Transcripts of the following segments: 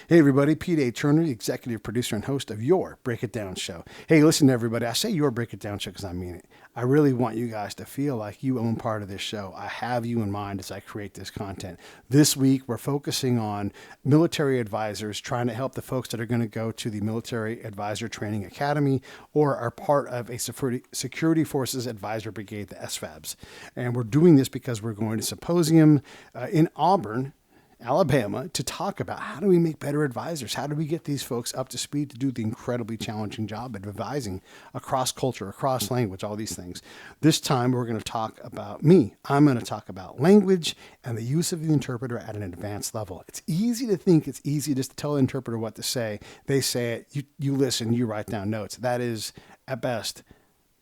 Hey everybody, Pete A. Turner, the executive producer and host of your Break It Down show. Hey, listen everybody, I say your Break It Down show because I mean it. I really want you guys to feel like you own part of this show. I have you in mind as I create this content. This week, we're focusing on military advisors, trying to help the folks that are going to go to the Military Advisor Training Academy or are part of a Security Forces Advisor Brigade, the SFABs. And we're doing this because we're going to symposium in Auburn, Alabama, to talk about how do we make better advisors? How do we get these folks up to speed to do the incredibly challenging job of advising across culture, across language, all these things. This time we're going to talk about me. I'm going to talk about language and the use of the interpreter at an advanced level. It's easy to think it's easy just to tell the interpreter what to say. They say it, you listen, you write down notes. That is, at best,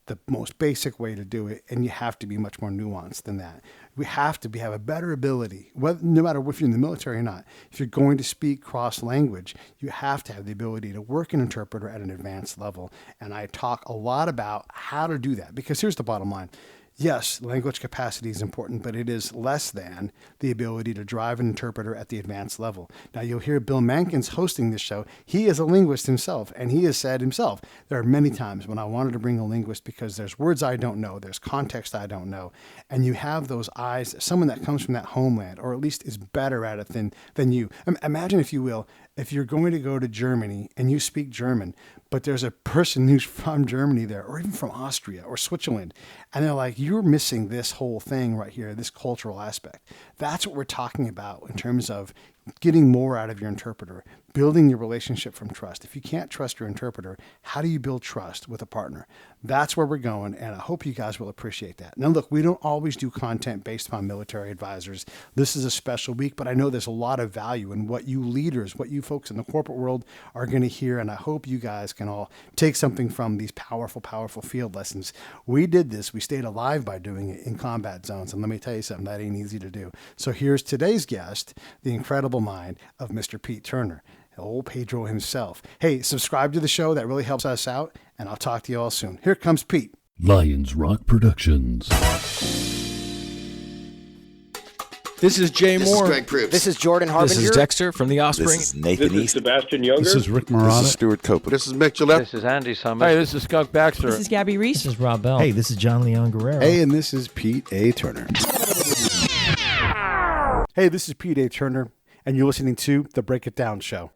the most basic way to do it, and you have to be much more nuanced than that. We have to have a better ability, no matter if you're in the military or not. If you're going to speak cross language, you have to have the ability to work an interpreter at an advanced level. And I talk a lot about how to do that, because here's the bottom line. Yes, language capacity is important, but it is less than the ability to drive an interpreter at the advanced level. Now, you'll hear Bill Mankins hosting this show. He is a linguist himself, and he has said himself, there are many times when I wanted to bring a linguist because there's words I don't know, there's context I don't know, and you have those eyes, someone that comes from that homeland, or at least is better at it than you. Imagine, if you will, if you're going to go to Germany and you speak German, but there's a person who's from Germany there, or even from Austria or Switzerland, and they're like, you're missing this whole thing right here, this cultural aspect. That's what we're talking about in terms of getting more out of your interpreter, building your relationship from trust. If you can't trust your interpreter, how do you build trust with a partner? That's where we're going, and I hope you guys will appreciate that. Now, look, we don't always do content based upon military advisors. This is a special week, but I know there's a lot of value in what you leaders, what you folks in the corporate world are going to hear, and I hope you guys can all take something from these powerful, powerful field lessons. We did this. We stayed alive by doing it in combat zones, and let me tell you something, that ain't easy to do. So here's today's guest, the incredible mind of Mr. Pete Turner, old Pedro himself. Hey, subscribe to the show. That really helps us out, and I'll talk to you all soon. Here comes Pete. Lions Rock Productions. This is Jay This Moore. is Greg Proops. This is Jordan Harbinger. This is Dexter from The Offspring. This is Nathan This is East. Sebastian Younger. This is Rick This Marotta. is Stuart Copeland. This is Mick Gillette. This is Andy Summers. Hey, this is Skunk Baxter. This is Gabby Reese. This is Rob Bell. Hey, this is John Leon Guerrero. Hey, and this is Pete A. Turner. Hey, this is Pete A. Turner, and you're listening to The Break It Down Show.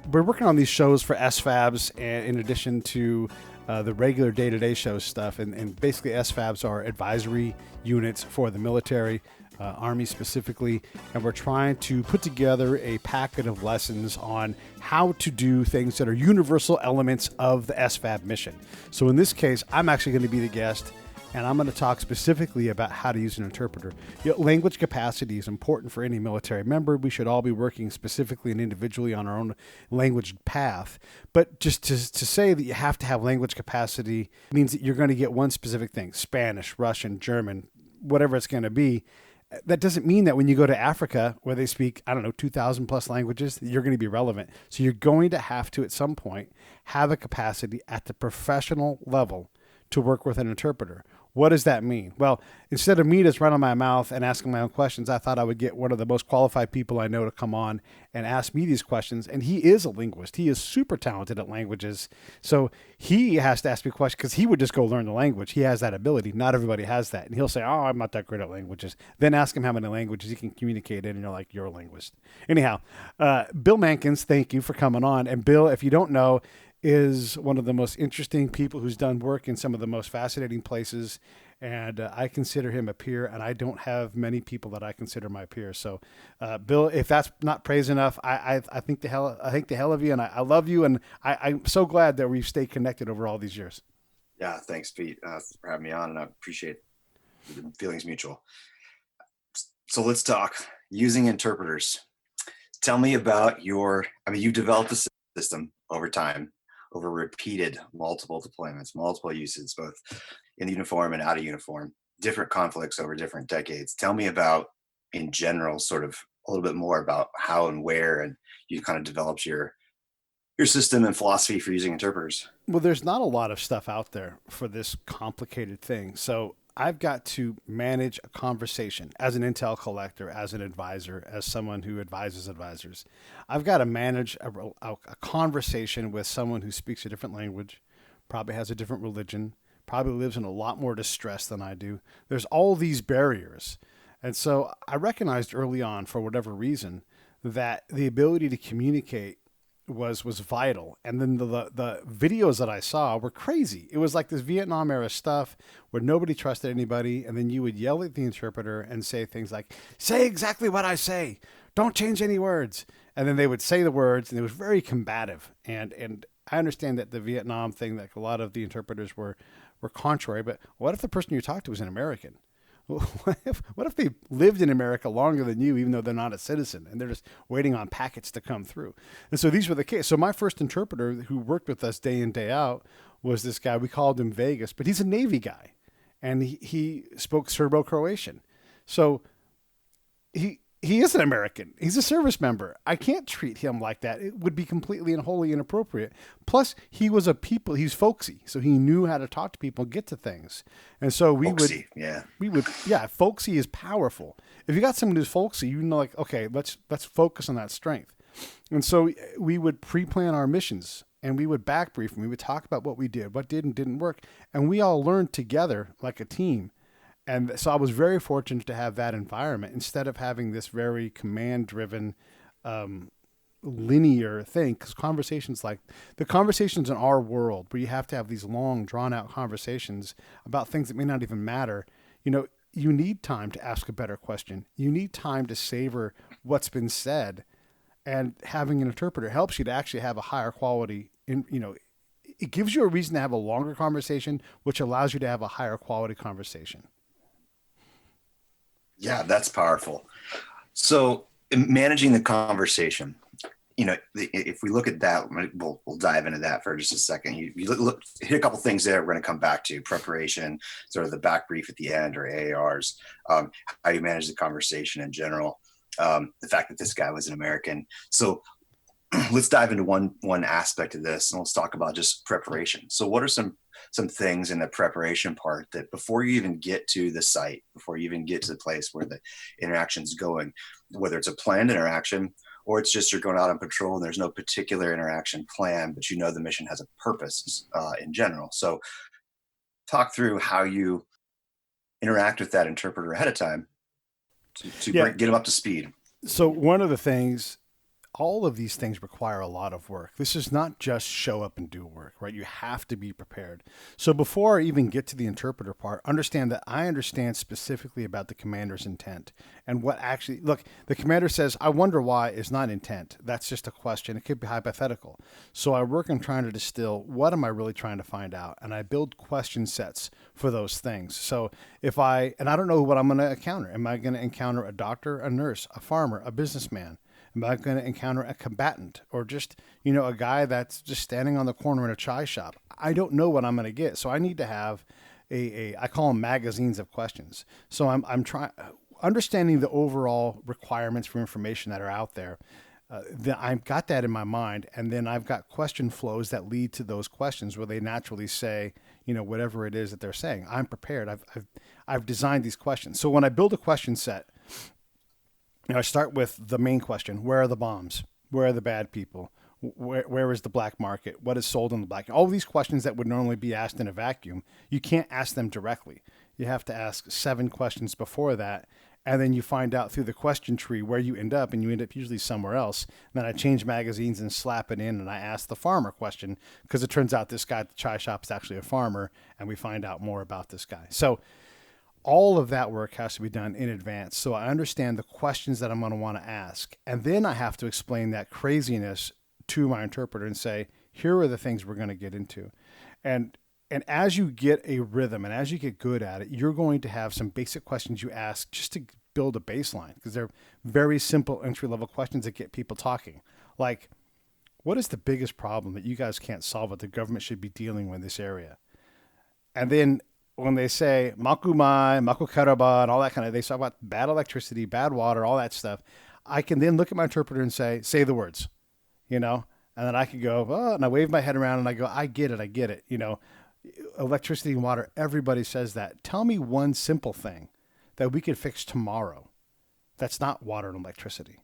We're working on these shows for SFABs, and in addition to the regular day-to-day show stuff, and basically SFABs are advisory units for the military, Army specifically, and we're trying to put together a packet of lessons on how to do things that are universal elements of the SFAB mission. So in this case, I'm actually going to be the guest, and I'm going to talk specifically about how to use an interpreter. Language capacity is important for any military member. We should all be working specifically and individually on our own language path. But just to say that you have to have language capacity means that you're going to get one specific thing, Spanish, Russian, German, whatever it's going to be. That doesn't mean that when you go to Africa, where they speak, 2,000 plus languages, you're going to be relevant. So you're going to have to, at some point, have a capacity at the professional level to work with an interpreter. What does that mean? Well, instead of me just running my mouth and asking my own questions, I thought I would get one of the most qualified people I know to come on and ask me these questions. And he is a linguist. He is super talented at languages. So he has to ask me questions because he would just go learn the language. He has that ability. Not everybody has that. And he'll say, oh, I'm not that great at languages. Then ask him how many languages he can communicate in, and you're like, you're a linguist. Anyhow, Bill Mankins, thank you for coming on. And Bill, if you don't know, is one of the most interesting people who's done work in some of the most fascinating places. And I consider him a peer, and I don't have many people that I consider my peers. So, Bill, if that's not praise enough, I think the hell of you, and I love you, and I'm so glad that we've stayed connected over all these years. Yeah, thanks, Pete, for having me on, and I appreciate the feelings mutual. So let's talk using interpreters. Tell me about you've developed a system over time, over repeated multiple deployments, multiple uses, both in uniform and out of uniform, different conflicts over different decades. Tell me about, in general, sort of a little bit more about how and where, and you kind of developed your system and philosophy for using interpreters. Well, there's not a lot of stuff out there for this complicated thing. So I've got to manage a conversation as an intel collector, as an advisor, as someone who advises advisors. I've got to manage a conversation with someone who speaks a different language, probably has a different religion, probably lives in a lot more distress than I do. There's all these barriers. And so I recognized early on, for whatever reason, that the ability to communicate was vital. And then the videos that I saw were crazy. It was like this Vietnam era stuff where nobody trusted anybody, and then you would yell at the interpreter and say things like, say exactly what I say, don't change any words. And then they would say the words, and it was very combative. And I understand that the Vietnam thing, that a lot of the interpreters were contrary, but what if the person you talked to was an American? What if they lived in America longer than you, even though they're not a citizen, and they're just waiting on packets to come through? And so these were the case. So my first interpreter, who worked with us day in, day out, was this guy. We called him Vegas, but he's a Navy guy, and he spoke Serbo-Croatian. So he is an American. He's a service member. I can't treat him like that. It would be completely and wholly inappropriate. Plus, he's folksy, so he knew how to talk to people and get to things. And so folksy is powerful. If you got someone who's folksy, you know, like, okay, let's focus on that strength. And so we would pre-plan our missions, and we would back brief, and we would talk about what we did, what did and didn't work, and we all learned together like a team. And so I was very fortunate to have that environment instead of having this very command-driven, linear thing. Because the conversations in our world, where you have to have these long, drawn-out conversations about things that may not even matter, you know, you need time to ask a better question. You need time to savor what's been said, and having an interpreter helps you to actually have a higher quality. It gives you a reason to have a longer conversation, which allows you to have a higher quality conversation. Yeah, that's powerful. So in managing the conversation, you know, if we look at that, we'll dive into that for just a second. You hit a couple things there. We're going to come back to preparation, sort of the back brief at the end, or AARs, how you manage the conversation in general, the fact that this guy was an American. So let's dive into one aspect of this, and let's talk about just preparation. So what are some things in the preparation part that before you even get to the site, before you even get to the place where the interaction's going, whether it's a planned interaction or it's just you're going out on patrol and there's no particular interaction plan, but you know the mission has a purpose in general. So talk through how you interact with that interpreter ahead of time to get them up to speed. So one of the things, all of these things require a lot of work. This is not just show up and do work, right? You have to be prepared. So before I even get to the interpreter part, understand that I understand specifically about the commander's intent and what actually, look, the commander says, I wonder why is not intent. That's just a question. It could be hypothetical. So I work on trying to distill, what am I really trying to find out? And I build question sets for those things. So I don't know what I'm going to encounter. Am I going to encounter a doctor, a nurse, a farmer, a businessman? Am I going to encounter a combatant, or just, a guy that's just standing on the corner in a chai shop? I don't know what I'm going to get. So I need to have I call them magazines of questions. So I'm trying, understanding the overall requirements for information that are out there. I've got that in my mind. And then I've got question flows that lead to those questions where they naturally say, whatever it is that they're saying. I'm prepared. I've designed these questions. So when I build a question set, I start with the main question: where are the bombs? Where are the bad people? Where is the black market? What is sold in the black? All these questions that would normally be asked in a vacuum, you can't ask them directly. You have to ask 7 questions before that, and then you find out through the question tree where you end up, and you end up usually somewhere else. And then I change magazines and slap it in, and I ask the farmer question, because it turns out this guy at the chai shop is actually a farmer, and we find out more about this guy. So all of that work has to be done in advance. So I understand the questions that I'm going to want to ask. And then I have to explain that craziness to my interpreter and say, here are the things we're going to get into. And as you get a rhythm and as you get good at it, you're going to have some basic questions you ask just to build a baseline, because they're very simple entry-level questions that get people talking. Like, what is the biggest problem that you guys can't solve that the government should be dealing with in this area? And then when they say Makumai, Makukaraba, and all that they talk about bad electricity, bad water, all that stuff, I can then look at my interpreter and say the words, and then I could go, oh, and I wave my head around and I go, I get it. electricity and water, everybody says that. Tell me one simple thing that we could fix tomorrow that's not water and electricity.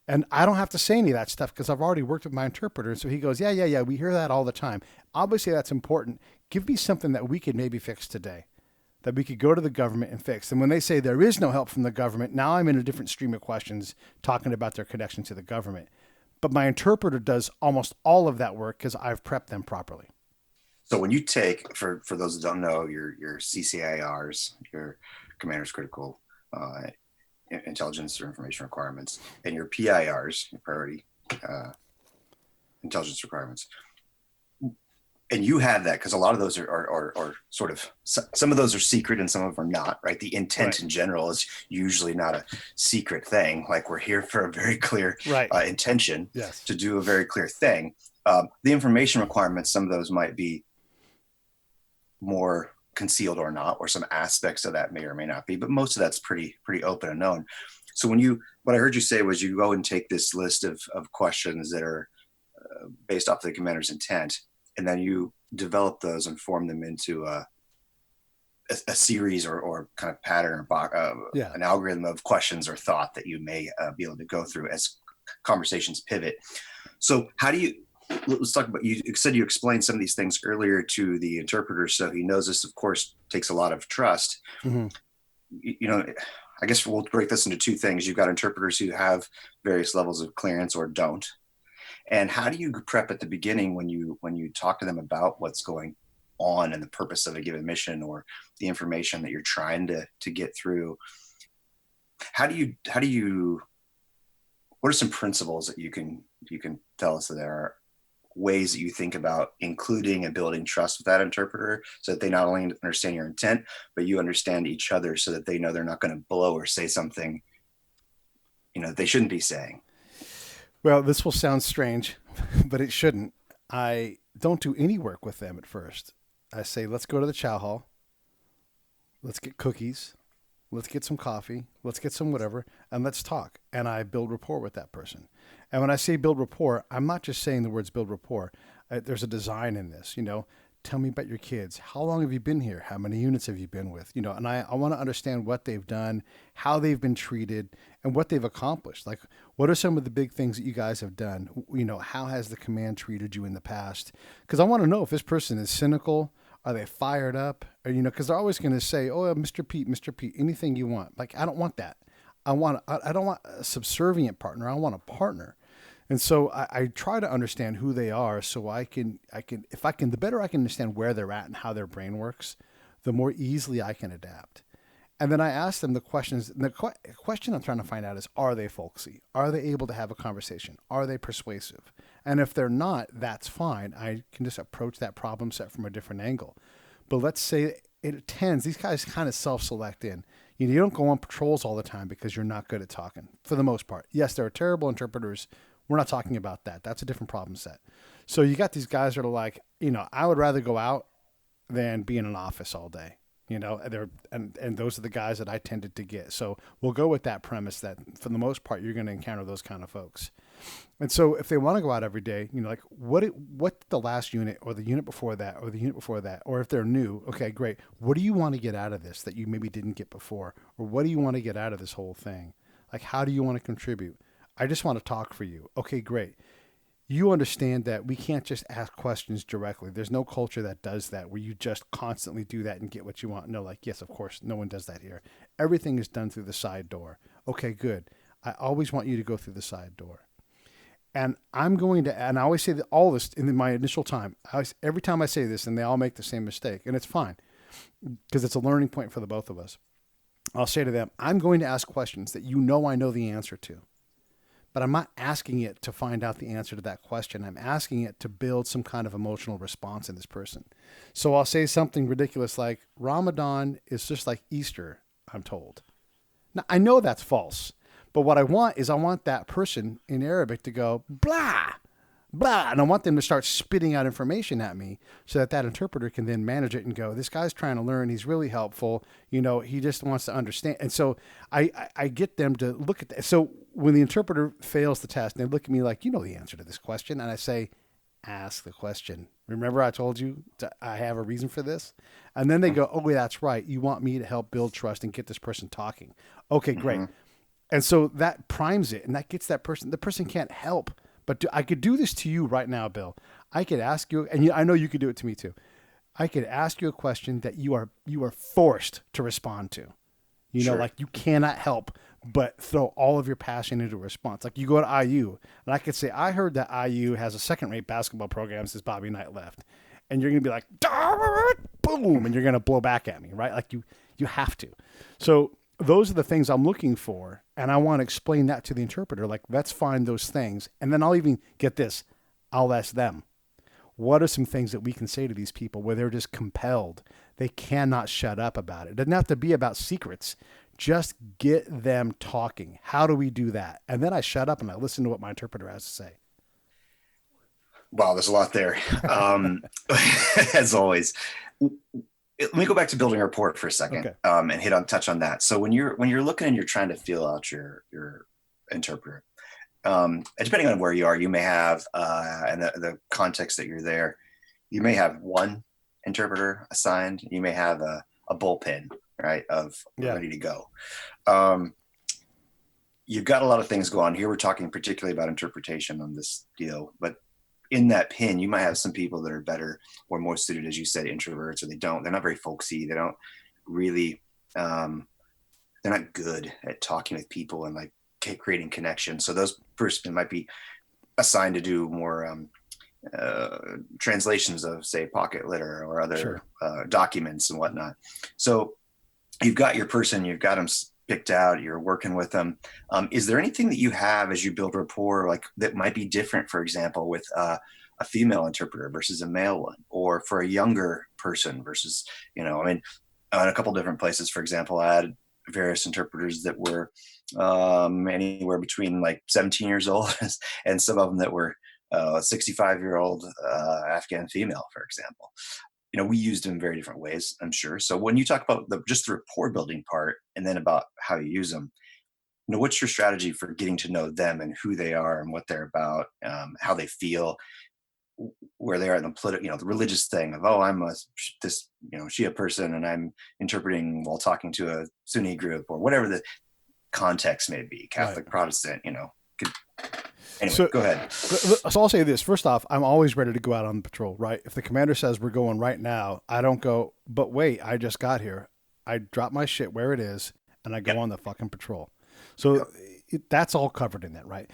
And I don't have to say any of that stuff because I've already worked with my interpreter. So he goes, yeah, we hear that all the time. Obviously, that's important. Give me something that we could maybe fix today, that we could go to the government and fix. And when they say there is no help from the government, now I'm in a different stream of questions talking about their connection to the government. But my interpreter does almost all of that work because I've prepped them properly. So when you take, for those that don't know, your CCIRs, your Commander's Critical Intelligence or Information Requirements, and your PIRs, your Priority Intelligence Requirements, and you have that because a lot of those are sort of, some of those are secret and some of them are not, right? The intent in general is usually not a secret thing. Like, we're here for a very clear intention to do a very clear thing. The information requirements, some of those might be more concealed or not, or some aspects of that may or may not be, but most of that's pretty open and known. So what I heard you say was you go and take this list of questions that are based off the commander's intent, and then you develop those and form them into a series or kind of pattern, an algorithm of questions or thought that you may be able to go through as conversations pivot. So how do you, let's talk about, you said you explained some of these things earlier to the interpreter, so he knows this, of course, takes a lot of trust. Mm-hmm. You know, I guess we'll break this into two things. You've got interpreters who have various levels of clearance or don't. And how do you prep at the beginning when you talk to them about what's going on and the purpose of a given mission or the information that you're trying to get through? What are some principles that you can tell us that there are ways that you think about including and building trust with that interpreter so that they not only understand your intent, but you understand each other so that they know they're not going to blow or say something, they shouldn't be saying? Well, this will sound strange, but it shouldn't. I don't do any work with them at first. I say, let's go to the chow hall. Let's get cookies. Let's get some coffee. Let's get some whatever, and let's talk. And I build rapport with that person. And when I say build rapport, I'm not just saying the words build rapport. There's a design in this, Tell me about your kids. How long have you been here? How many units have you been with? And I want to understand what they've done, how they've been treated, and what they've accomplished. Like, what are some of the big things that you guys have done? How has the command treated you in the past? Because I want to know if this person is cynical. Are they fired up? Or, because they're always going to say, oh, Mr. Pete, anything you want. Like, I don't want that. I don't want a subservient partner. I want a partner. And so I try to understand who they are so the better I can understand where they're at and how their brain works, the more easily I can adapt. And then I ask them the questions. And the question I'm trying to find out is, are they folksy? Are they able to have a conversation? Are they persuasive? And if they're not, that's fine. I can just approach that problem set from a different angle. But let's say these guys kind of self-select in. You don't go on patrols all the time because you're not good at talking, for the most part. Yes, there are terrible interpreters. We're not talking about that. That's a different problem set. So you got these guys that are like, I would rather go out than be in an office all day. And those are the guys that I tended to get. So we'll go with that premise that for the most part, you're going to encounter those kind of folks. And so if they want to go out every day, like what the last unit or the unit before that or the unit before that, or if they're new, okay, great. What do you want to get out of this that you maybe didn't get before? Or what do you want to get out of this whole thing? Like, how do you want to contribute? I just want to talk for you. Okay, great. You understand that we can't just ask questions directly. There's no culture that does that, where you just constantly do that and get what you want. No, like, yes, of course, no one does that here. Everything is done through the side door. Okay, good. I always want you to go through the side door. And and I always say that all this in my initial time, every time I say this, and they all make the same mistake, and it's fine, because it's a learning point for the both of us. I'll say to them, I'm going to ask questions that I know the answer to. But I'm not asking it to find out the answer to that question. I'm asking it to build some kind of emotional response in this person. So I'll say something ridiculous like, Ramadan is just like Easter, I'm told. Now, I know that's false. But what I want that person in Arabic to go, blah, blah. And I want them to start spitting out information at me so that interpreter can then manage it and go, this guy's trying to learn. He's really helpful. He just wants to understand. And so I get them to look at that. So when the interpreter fails the test, they look at me like, the answer to this question. And I say, ask the question. Remember I told you I have a reason for this? And then they go, oh, yeah, that's right. You want me to help build trust and get this person talking. Okay, great. And so that primes it, and that gets that person. The person can't help, but I could do this to you right now, Bill. I could ask you, and I know you could do it to me too. I could ask you a question that you are forced to respond to. You know, Sure. like you cannot help but throw all of your passion into a response. Like you go to IU, and I could say, I heard that IU has a second-rate basketball program since Bobby Knight left. And you're going to be like, boom, and you're going to blow back at me, right? Like you have to. So those are the things I'm looking for, and I want to explain that to the interpreter. Like, let's find those things. And then I'll even get this. I'll ask them, what are some things that we can say to these people where they're just compelled? They cannot shut up about it. It doesn't have to be about secrets. Just get them talking. How do we do that? And then I shut up and I listen to what my interpreter has to say. Wow, there's a lot there. As always. Let me go back to building a report for a second, Okay. And touch on that. So when you're looking and you're trying to feel out your interpreter, depending on where you are, you may have and the context that you're there, you may have one interpreter assigned. You may have a bullpen, right, of ready to go. You've got a lot of things going on here. We're talking particularly about interpretation on this deal, but in that pin, you might have some people that are better or more suited, as you said, introverts, or they're not very folksy. They don't really, they're not good at talking with people and like creating connections. So those person might be assigned to do more translations of, say, pocket litter or other documents and whatnot. So you've got your person, you've got them picked out, you're working with them. Is there anything that you have as you build rapport, like that might be different, for example, with a female interpreter versus a male one, or for a younger person versus, in a couple different places, for example, I had various interpreters that were anywhere between like 17 years old and some of them that were 65-year-old Afghan female, for example. We used them in very different ways, I'm sure. So when you talk about just the rapport building part and then about how you use them, what's your strategy for getting to know them and who they are and what they're about, how they feel, where they are in the political, the religious thing of, I'm this Shia person and I'm interpreting while talking to a Sunni group or whatever the context may be, Catholic, right. Protestant, Anyway, so, go ahead. So I'll say this. First off, I'm always ready to go out on patrol, right? If the commander says we're going right now, I don't go, but wait, I just got here. I drop my shit where it is, and I go on the fucking patrol. So that's all covered in that, right?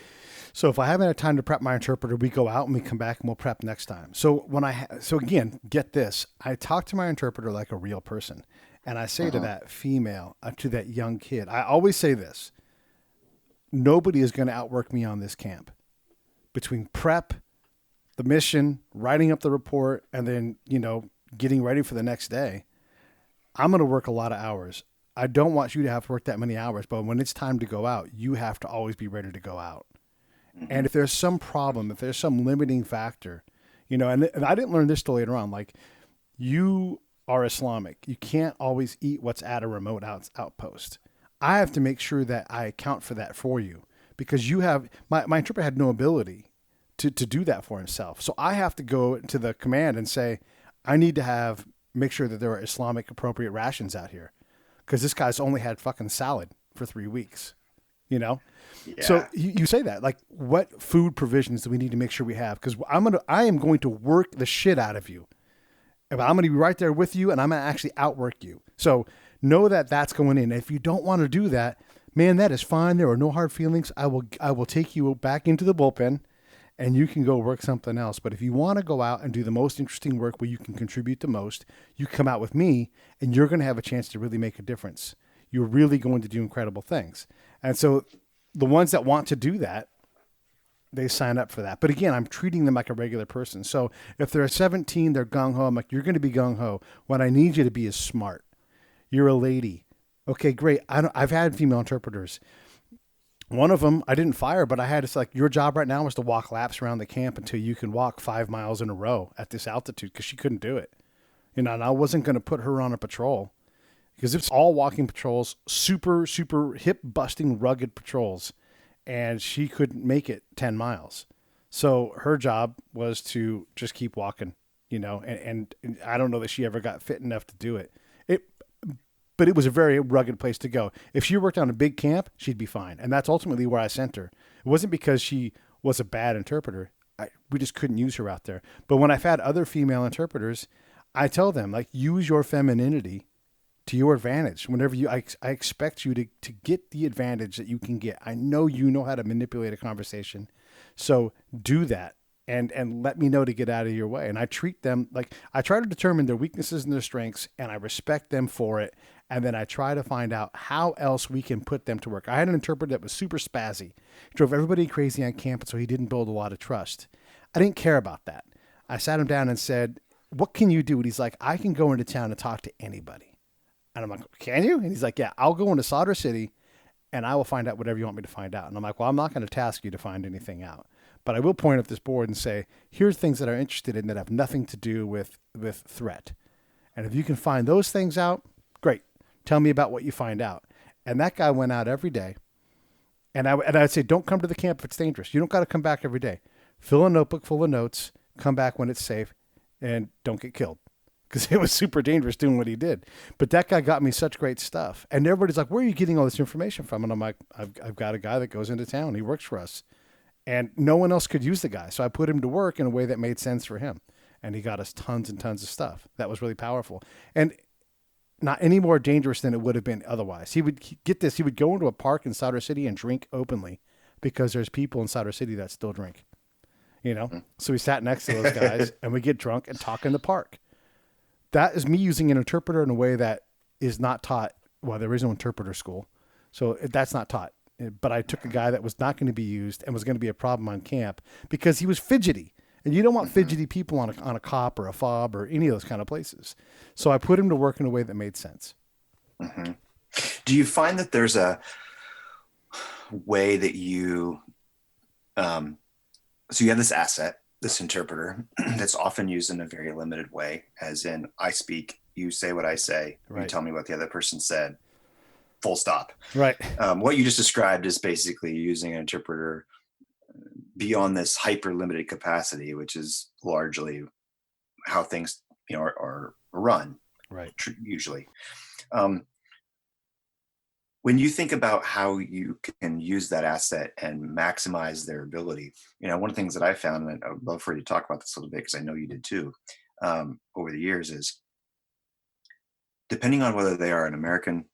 So if I haven't had time to prep my interpreter, we go out and we come back and we'll prep next time. So so again, get this. I talk to my interpreter like a real person, and I say to that female, to that young kid, I always say this. Nobody is going to outwork me on this camp. Between prep, the mission, writing up the report, and then, getting ready for the next day, I'm going to work a lot of hours. I don't want you to have to work that many hours, but when it's time to go out, you have to always be ready to go out. Mm-hmm. And if there's some problem, if there's some limiting factor, and I didn't learn this till later on, like you are Islamic. You can't always eat what's at a remote outpost. I have to make sure that I account for that for you because you have my interpreter had no ability to do that for himself. So I have to go to the command and say, I need to make sure that there are Islamic appropriate rations out here because this guy's only had fucking salad for 3 weeks, Yeah. So you say that, like, what food provisions do we need to make sure we have? Because I am going to work the shit out of you. I'm going to be right there with you, and I'm going to actually outwork you. So know that that's going in. If you don't want to do that, man, that is fine. There are no hard feelings. I will take you back into the bullpen, and you can go work something else. But if you want to go out and do the most interesting work where you can contribute the most, you come out with me, and you're going to have a chance to really make a difference. You're really going to do incredible things. And so the ones that want to do that, they sign up for that. But again, I'm treating them like a regular person. So if they're 17, they're gung-ho. I'm like, you're going to be gung-ho. What I need you to be is smart. You're a lady. Okay, great. I've had female interpreters. One of them I didn't fire, but I had, it's like, your job right now is to walk laps around the camp until you can walk 5 miles in a row at this altitude because she couldn't do it. And I wasn't going to put her on a patrol because it's all walking patrols, super, super hip busting, rugged patrols. And she couldn't make it 10 miles. So her job was to just keep walking, and I don't know that she ever got fit enough to do it. But it was a very rugged place to go. If she worked on a big camp, she'd be fine. And that's ultimately where I sent her. It wasn't because she was a bad interpreter. We just couldn't use her out there. But when I've had other female interpreters, I tell them, like, use your femininity to your advantage. Whenever I expect you to get the advantage that you can get. I know you know how to manipulate a conversation. So do that and let me know to get out of your way. And I treat them like I try to determine their weaknesses and their strengths, and I respect them for it. And then I try to find out how else we can put them to work. I had an interpreter that was super spazzy, drove everybody crazy on campus, so he didn't build a lot of trust. I didn't care about that. I sat him down and said, what can you do? And he's like, I can go into town and talk to anybody. And I'm like, can you? And he's like, yeah, I'll go into Solder City and I will find out whatever you want me to find out. And I'm like, well, I'm not going to task you to find anything out. But I will point at this board and say, here's things that I'm interested in that have nothing to do with threat. And if you can find those things out, great. Tell me about what you find out. And that guy went out every day. And I'd say, don't come to the camp if it's dangerous. You don't got to come back every day. Fill a notebook full of notes, come back when it's safe, and don't get killed. Because it was super dangerous doing what he did. But that guy got me such great stuff. And everybody's like, where are you getting all this information from? And I'm like, I've got a guy that goes into town. He works for us. And no one else could use the guy. So I put him to work in a way that made sense for him. And he got us tons and tons of stuff. That was really powerful. And not any more dangerous than it would have been otherwise. He would go into a park in Solder City and drink openly because there's people in Solder City that still drink, So we sat next to those guys and we get drunk and talk in the park. That is me using an interpreter in a way that is not taught. Well, there is no interpreter school. So that's not taught. But I took a guy that was not going to be used and was going to be a problem on camp because he was fidgety. And you don't want fidgety people on a COP or a FOB or any of those kind of places. So I put him to work in a way that made sense. Mm-hmm. Do you find that there's a way that you, so you have this asset, this interpreter that's often used in a very limited way, as in I speak, you say what I say, right. You tell me what the other person said, full stop. Right. What you just described is basically using an interpreter beyond this hyper limited capacity, which is largely how things are run, right? Usually. When you think about how you can use that asset and maximize their ability, one of the things that I found, and I'd love for you to talk about this a little bit because I know you did too, over the years, is depending on whether they are an American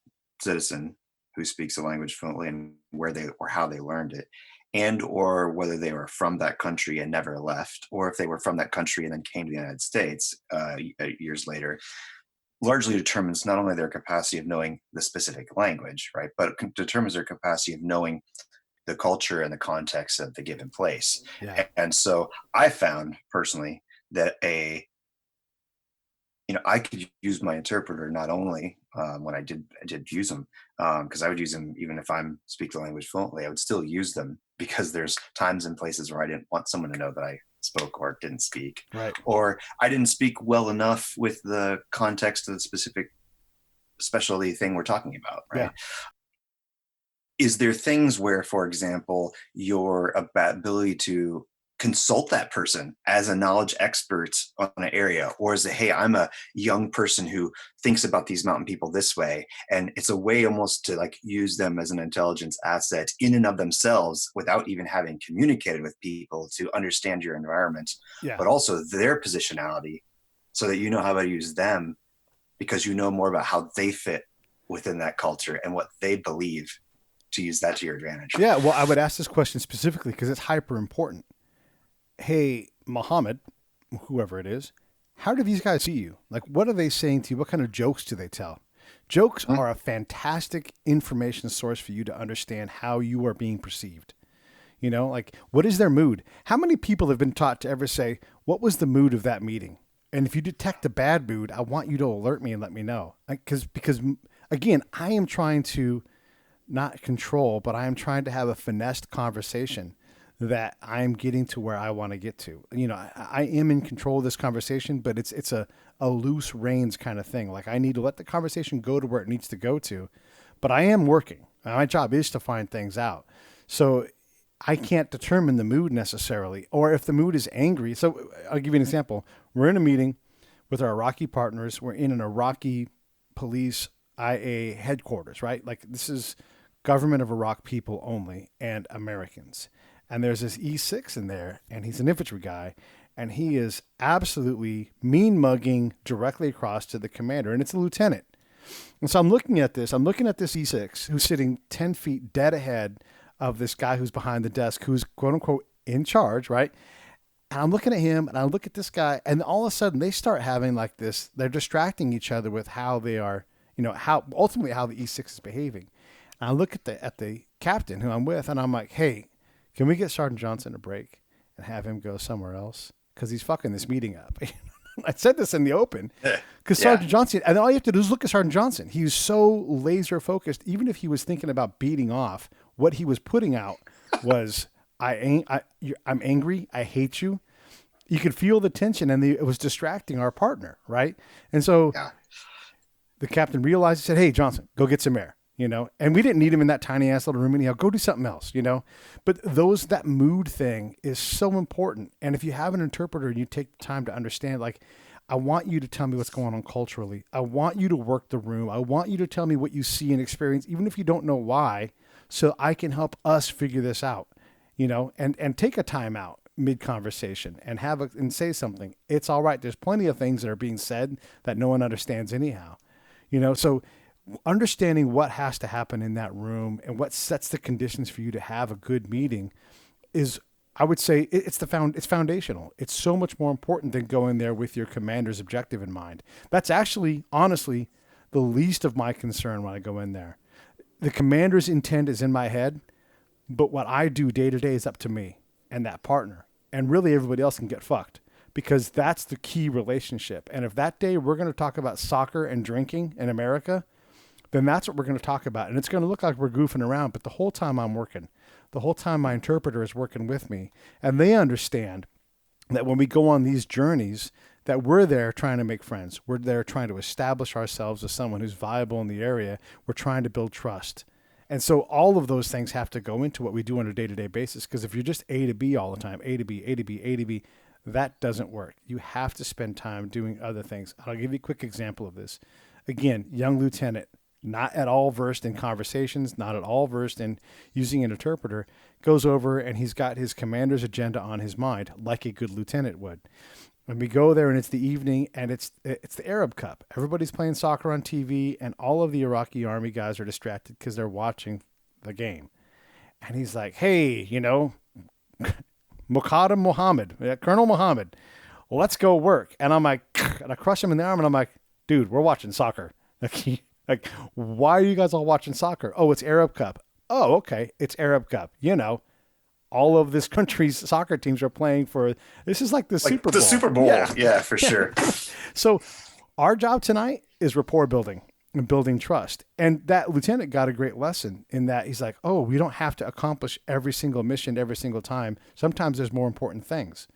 citizen who speaks the language fluently and where they or how they learned it, and or whether they were from that country and never left, or if they were from that country and then came to the United States years later, largely determines not only their capacity of knowing the specific language, right, but it determines their capacity of knowing the culture and the context of the given place. Yeah. And so I found personally that I could use my interpreter not only when I did use them, because I would use them even if I'm speak the language fluently, I would still use them because there's times and places where I didn't want someone to know that I spoke or didn't speak, right, or I didn't speak well enough with the context of the specific specialty thing we're talking about, right? Yeah. Is there things where, for example, your ability to consult that person as a knowledge expert on an area, or is it, hey, I'm a young person who thinks about these mountain people this way, and it's a way almost to like use them as an intelligence asset in and of themselves without even having communicated with people to understand your environment, yeah, but also their positionality so that you know how to use them because you know more about how they fit within that culture and what they believe, to use that to your advantage. Yeah, well, I would ask this question specifically because it's hyper important. Hey, Muhammad, whoever it is, how do these guys see you? Like, what are they saying to you? What kind of jokes do they tell? Jokes are a fantastic information source for you to understand how you are being perceived. Like, what is their mood? How many people have been taught to ever say, what was the mood of that meeting? And if you detect a bad mood, I want you to alert me and let me know. Because again, I am trying to not control, but I am trying to have a finessed conversation that I'm getting to where I want to get to. I am in control of this conversation, but it's a loose reins kind of thing. Like I need to let the conversation go to where it needs to go to, but I am working. My job is to find things out. So I can't determine the mood necessarily, or if the mood is angry. So I'll give you an example. We're in a meeting with our Iraqi partners. We're in an Iraqi police IA headquarters, right? Like this is government of Iraq people only and Americans. And there's this E6 in there, and he's an infantry guy, and he is absolutely mean mugging directly across to the commander, and it's a lieutenant. And so I'm looking at this E6 who's sitting 10 feet dead ahead of this guy who's behind the desk, who's quote unquote in charge, right? And I'm looking at him and I look at this guy, and all of a sudden they start having like this, they're distracting each other with how they are, how ultimately how the E6 is behaving. And I look at the captain who I'm with, and I'm like, hey, can we get Sergeant Johnson a break and have him go somewhere else? Because he's fucking this meeting up. I said this in the open because Sergeant Johnson, and all you have to do is look at Sergeant Johnson. He's so laser focused. Even if he was thinking about beating off, what he was putting out was, I'm angry. I hate you. You could feel the tension, and it was distracting our partner. Right. And so the captain realized, he said, hey, Johnson, go get some air, and we didn't need him in that tiny ass little room anyhow. Go do something else, but that mood thing is so important. And if you have an interpreter and you take the time to understand, like, I want you to tell me what's going on culturally. I want you to work the room. I want you to tell me what you see and experience, even if you don't know why, so I can help us figure this out, and take a time out mid-conversation and and say something. It's all right. There's plenty of things that are being said that no one understands anyhow, so understanding what has to happen in that room and what sets the conditions for you to have a good meeting is, I would say, it's foundational. It's so much more important than going there with your commander's objective in mind. That's actually, honestly, the least of my concern when I go in there. The commander's intent is in my head, but what I do day to day is up to me and that partner. And really everybody else can get fucked, because that's the key relationship. And if that day we're going to talk about soccer and drinking in America, then that's what we're going to talk about. And it's going to look like we're goofing around, but the whole time I'm working, the whole time my interpreter is working with me, and they understand that when we go on these journeys, that we're there trying to make friends. We're there trying to establish ourselves as someone who's viable in the area. We're trying to build trust. And so all of those things have to go into what we do on a day-to-day basis, because if you're just A to B all the time, A to B, A to B, A to B, that doesn't work. You have to spend time doing other things. I'll give you a quick example of this. Again, young lieutenant, not at all versed in conversations, not at all versed in using an interpreter, goes over and he's got his commander's agenda on his mind, like a good lieutenant would. And we go there and it's the evening, and it's the Arab Cup. Everybody's playing soccer on TV, and all of the Iraqi army guys are distracted because they're watching the game. And he's like, hey, Muqaddam Muhammad, Colonel Muhammad, let's go work. And I'm like, and I crush him in the arm, and I'm like, dude, we're watching soccer. Like, why are you guys all watching soccer? Oh, it's Arab Cup. Oh, okay. It's Arab Cup. All of this country's soccer teams are playing for, this is like the Super Bowl. The Super Bowl. Yeah, for sure. So our job tonight is rapport building and building trust. And that lieutenant got a great lesson in that he's like, oh, we don't have to accomplish every single mission every single time. Sometimes there's more important things.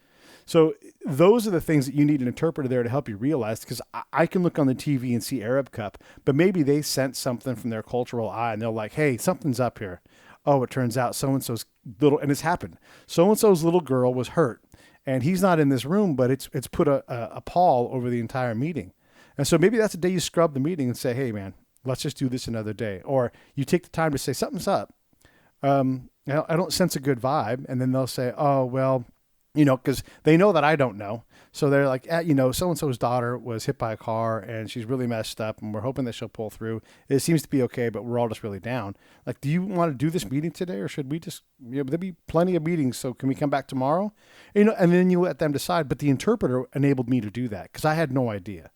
So those are the things that you need an interpreter there to help you realize, because I can look on the TV and see Arab Cup, but maybe they sense something from their cultural eye and they're like, hey, something's up here. Oh, it turns out so-and-so's little, and it's happened. So-and-so's little girl was hurt, and he's not in this room, but it's put a pall over the entire meeting. And so maybe that's the day you scrub the meeting and say, hey, man, let's just do this another day. Or you take the time to say, something's up. I don't sense a good vibe. And then they'll say, oh, well, because they know that I don't know. So they're like, so-and-so's daughter was hit by a car and she's really messed up, and we're hoping that she'll pull through. It seems to be okay, but we're all just really down. Like, do you want to do this meeting today, or should we just, there'll be plenty of meetings, so can we come back tomorrow? And then you let them decide. But the interpreter enabled me to do that because I had no idea.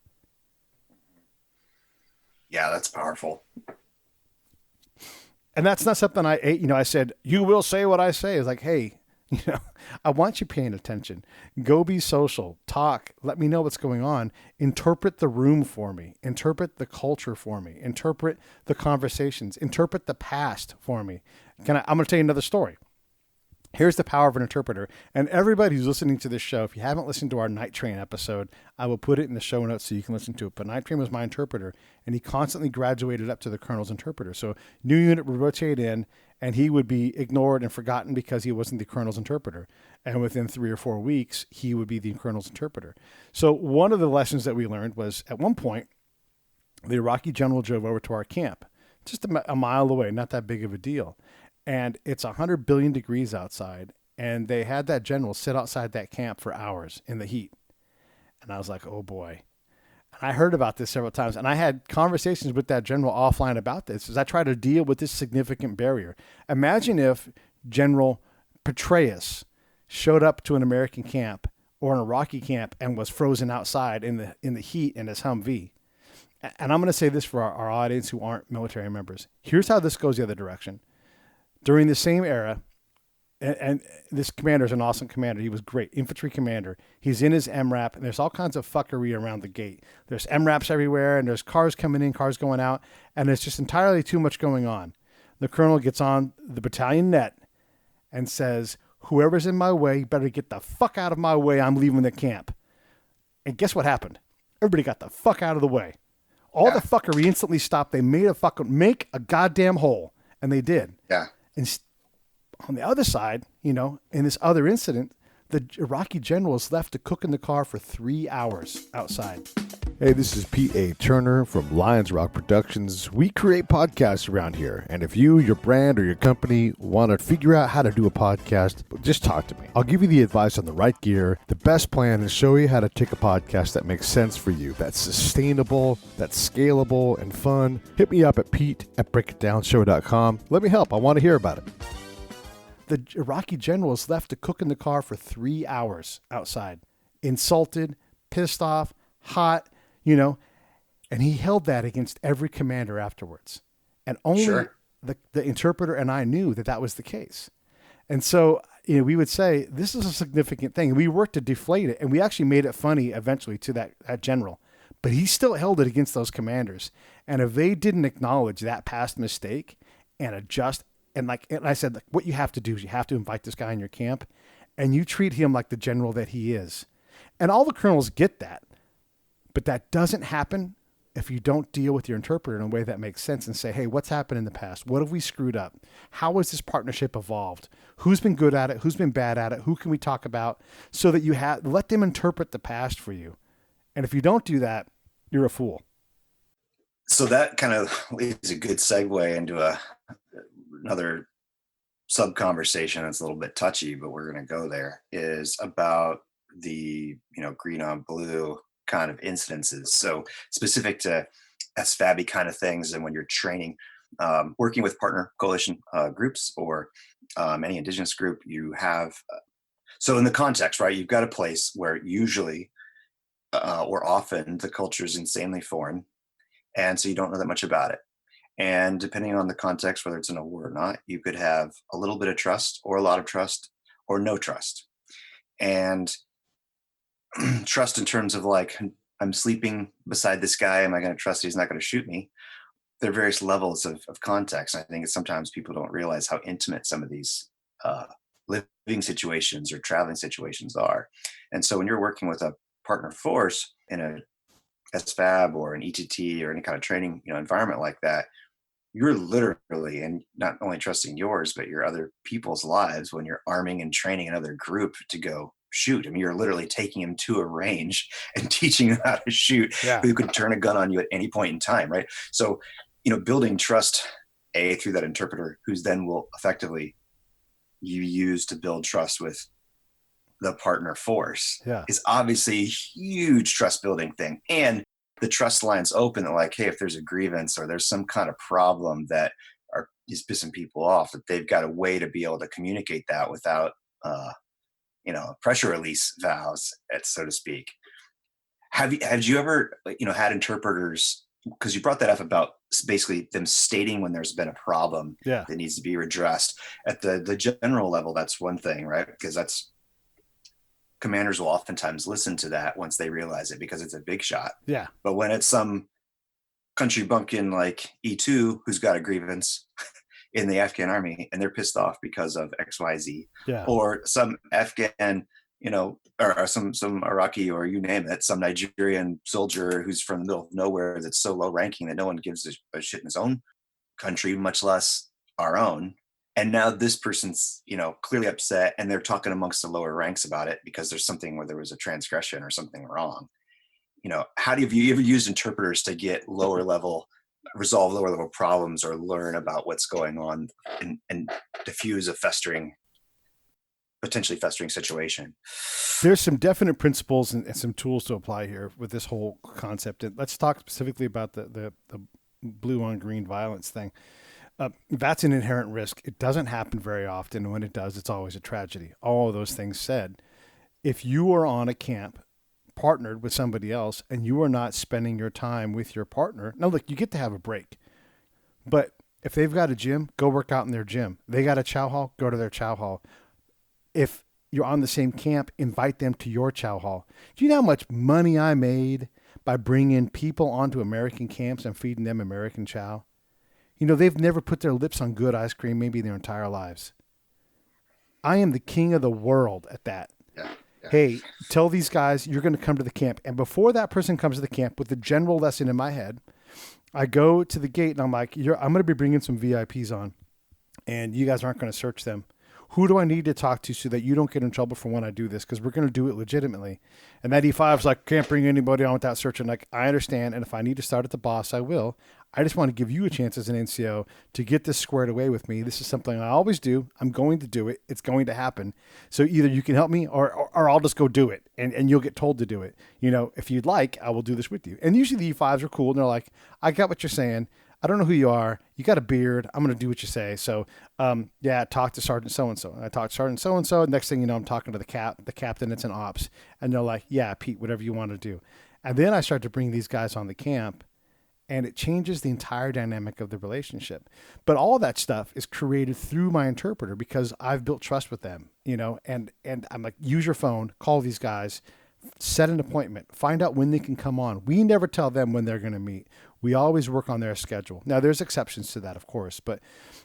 Yeah, that's powerful. And that's not something I said, you will say what I say. It's like, hey, I want you paying attention. Go be social, talk, let me know what's going on. Interpret the room for me. Interpret the culture for me. Interpret the conversations. Interpret the past for me. I'm going to tell you another story. Here's the power of an interpreter. And everybody who's listening to this show, if you haven't listened to our Night Train episode, I will put it in the show notes so you can listen to it. But Night Train was my interpreter, and he constantly graduated up to the colonel's interpreter. So new unit would rotate in, and he would be ignored and forgotten because he wasn't the colonel's interpreter. And within 3 or 4 weeks, he would be the colonel's interpreter. So one of the lessons that we learned was at one point, the Iraqi general drove over to our camp, just a mile away, not that big of a deal. And it's 100 billion degrees outside. And they had that general sit outside that camp for hours in the heat. And I was like, oh boy. And I heard about this several times. And I had conversations with that general offline about this as I try to deal with this significant barrier. Imagine if General Petraeus showed up to an American camp or an Iraqi camp and was frozen outside in the heat in his Humvee. And I'm going to say this for our audience who aren't military members. Here's how this goes the other direction. During the same era, and this commander is an awesome commander. He was great. Infantry commander. He's in his MRAP, and there's all kinds of fuckery around the gate. There's MRAPs everywhere, and there's cars coming in, cars going out, and there's just entirely too much going on. The colonel gets on the battalion net and says, whoever's in my way better get the fuck out of my way. I'm leaving the camp. And guess what happened? Everybody got the fuck out of the way. All the fuckery instantly stopped. They made make a goddamn hole, and they did. Yeah. And on the other side, in this other incident, the Iraqi general was left to cook in the car for 3 hours outside. Hey, this is Pete A. Turner from Lions Rock Productions. We create podcasts around here. And if you, your brand, or your company want to figure out how to do a podcast, just talk to me. I'll give you the advice on the right gear, the best plan, and show you how to take a podcast that makes sense for you, that's sustainable, that's scalable, and fun. Hit me up at pete@breakitdownshow.com. Let me help. I want to hear about it. The Iraqi general was left to cook in the car for 3 hours outside, insulted, pissed off, hot, and he held that against every commander afterwards. And only the interpreter and I knew that was the case. And so, we would say, this is a significant thing. And we worked to deflate it, and we actually made it funny eventually to that general. But he still held it against those commanders. And if they didn't acknowledge that past mistake and adjust, and I said, what you have to do is you have to invite this guy in your camp, and you treat him like the general that he is. And all the colonels get that. But that doesn't happen if you don't deal with your interpreter in a way that makes sense and say, hey, what's happened in the past? What have we screwed up? How has this partnership evolved? Who's been good at it? Who's been bad at it? Who can we talk about? So that let them interpret the past for you. And if you don't do that, you're a fool. So that kind of leads a good segue into another sub conversation that's a little bit touchy, but we're going to go there, is about the green on blue kind of incidences. So specific to SFABI kind of things, and when you're training, working with partner coalition groups or any indigenous group, you have so in the context, right, you've got a place where usually or often the culture is insanely foreign, and so you don't know that much about it. And depending on the context, whether it's in a war or not, you could have a little bit of trust or a lot of trust or no trust. And trust in terms of I'm sleeping beside this guy. Am I going to trust he's not going to shoot me? There are various levels of context. I think sometimes people don't realize how intimate some of these living situations or traveling situations are. And so when you're working with a partner force in a SFAB or an ETT or any kind of training environment like that, you're literally, and not only trusting yours, but your other people's lives when you're arming and training another group to go shoot. I mean, you're literally taking them to a range and teaching them how to shoot, who could turn a gun on you at any point in time, right? So, building trust, through that interpreter, who's then will effectively you use to build trust with the partner force, is obviously a huge trust building thing. And the trust line's open that hey, if there's a grievance or there's some kind of problem that is pissing people off, that they've got a way to be able to communicate that without, pressure release valves, so to speak. Have you ever, had interpreters, because you brought that up about basically them stating when there's been a problem that needs to be addressed at the general level? That's one thing, right? Because commanders will oftentimes listen to that once they realize it, because it's a big shot. Yeah. But when it's some country bumpkin like E2 who's got a grievance, in the Afghan army and they're pissed off because of XYZ, Yeah. or some Afghan, or some Iraqi, or you name it, some Nigerian soldier who's from the middle of nowhere that's so low ranking that no one gives a shit in his own country, much less our own. And now this person's, clearly upset, and they're talking amongst the lower ranks about it because there's something where there was a transgression or something wrong. How have you ever used interpreters to get resolve lower level problems, or learn about what's going on and diffuse a potentially festering situation? There's some definite principles and some tools to apply here with this whole concept. And let's talk specifically about the blue on green violence thing. That's an inherent risk. It doesn't happen very often. And when it does, it's always a tragedy. All of those things said, if you are on a camp partnered with somebody else and you are not spending your time with your partner, now look, you get to have a break. But if they've got a gym, go work out in their gym. They got a chow hall, go to their chow hall. If you're on the same camp, invite them to your chow hall. Do you know how much money I made by bringing people onto American camps and feeding them American chow? They've never put their lips on good ice cream maybe their entire lives. I am the king of the world at that. Yeah. Hey, tell these guys you're going to come to the camp. And before that person comes to the camp, with the general lesson in my head, I go to the gate and I'm like, I'm going to be bringing some VIPs on, and you guys aren't going to search them. Who do I need to talk to so that you don't get in trouble for when I do this? Because we're going to do it legitimately. And that E5's like, can't bring anybody on without searching. Like, I understand. And if I need to start at the boss, I will. I just want to give you a chance as an NCO to get this squared away with me. This is something I always do. I'm going to do it. It's going to happen. So either you can help me or I'll just go do it, and you'll get told to do it. If you'd like, I will do this with you. And usually the E5s are cool. And they're like, I got what you're saying. I don't know who you are. You got a beard. I'm going to do what you say. So, talk to Sergeant so-and-so. And I talk to Sergeant so-and-so. Next thing you know, I'm talking to the captain that's in ops. And they're like, yeah, Pete, whatever you want to do. And then I start to bring these guys on the camp, and it changes the entire dynamic of the relationship. But all of that stuff is created through my interpreter because I've built trust with them, and I'm like, use your phone, call these guys, set an appointment, find out when they can come on. We never tell them when they're going to meet. We always work on their schedule. Now, there's exceptions to that, of course, but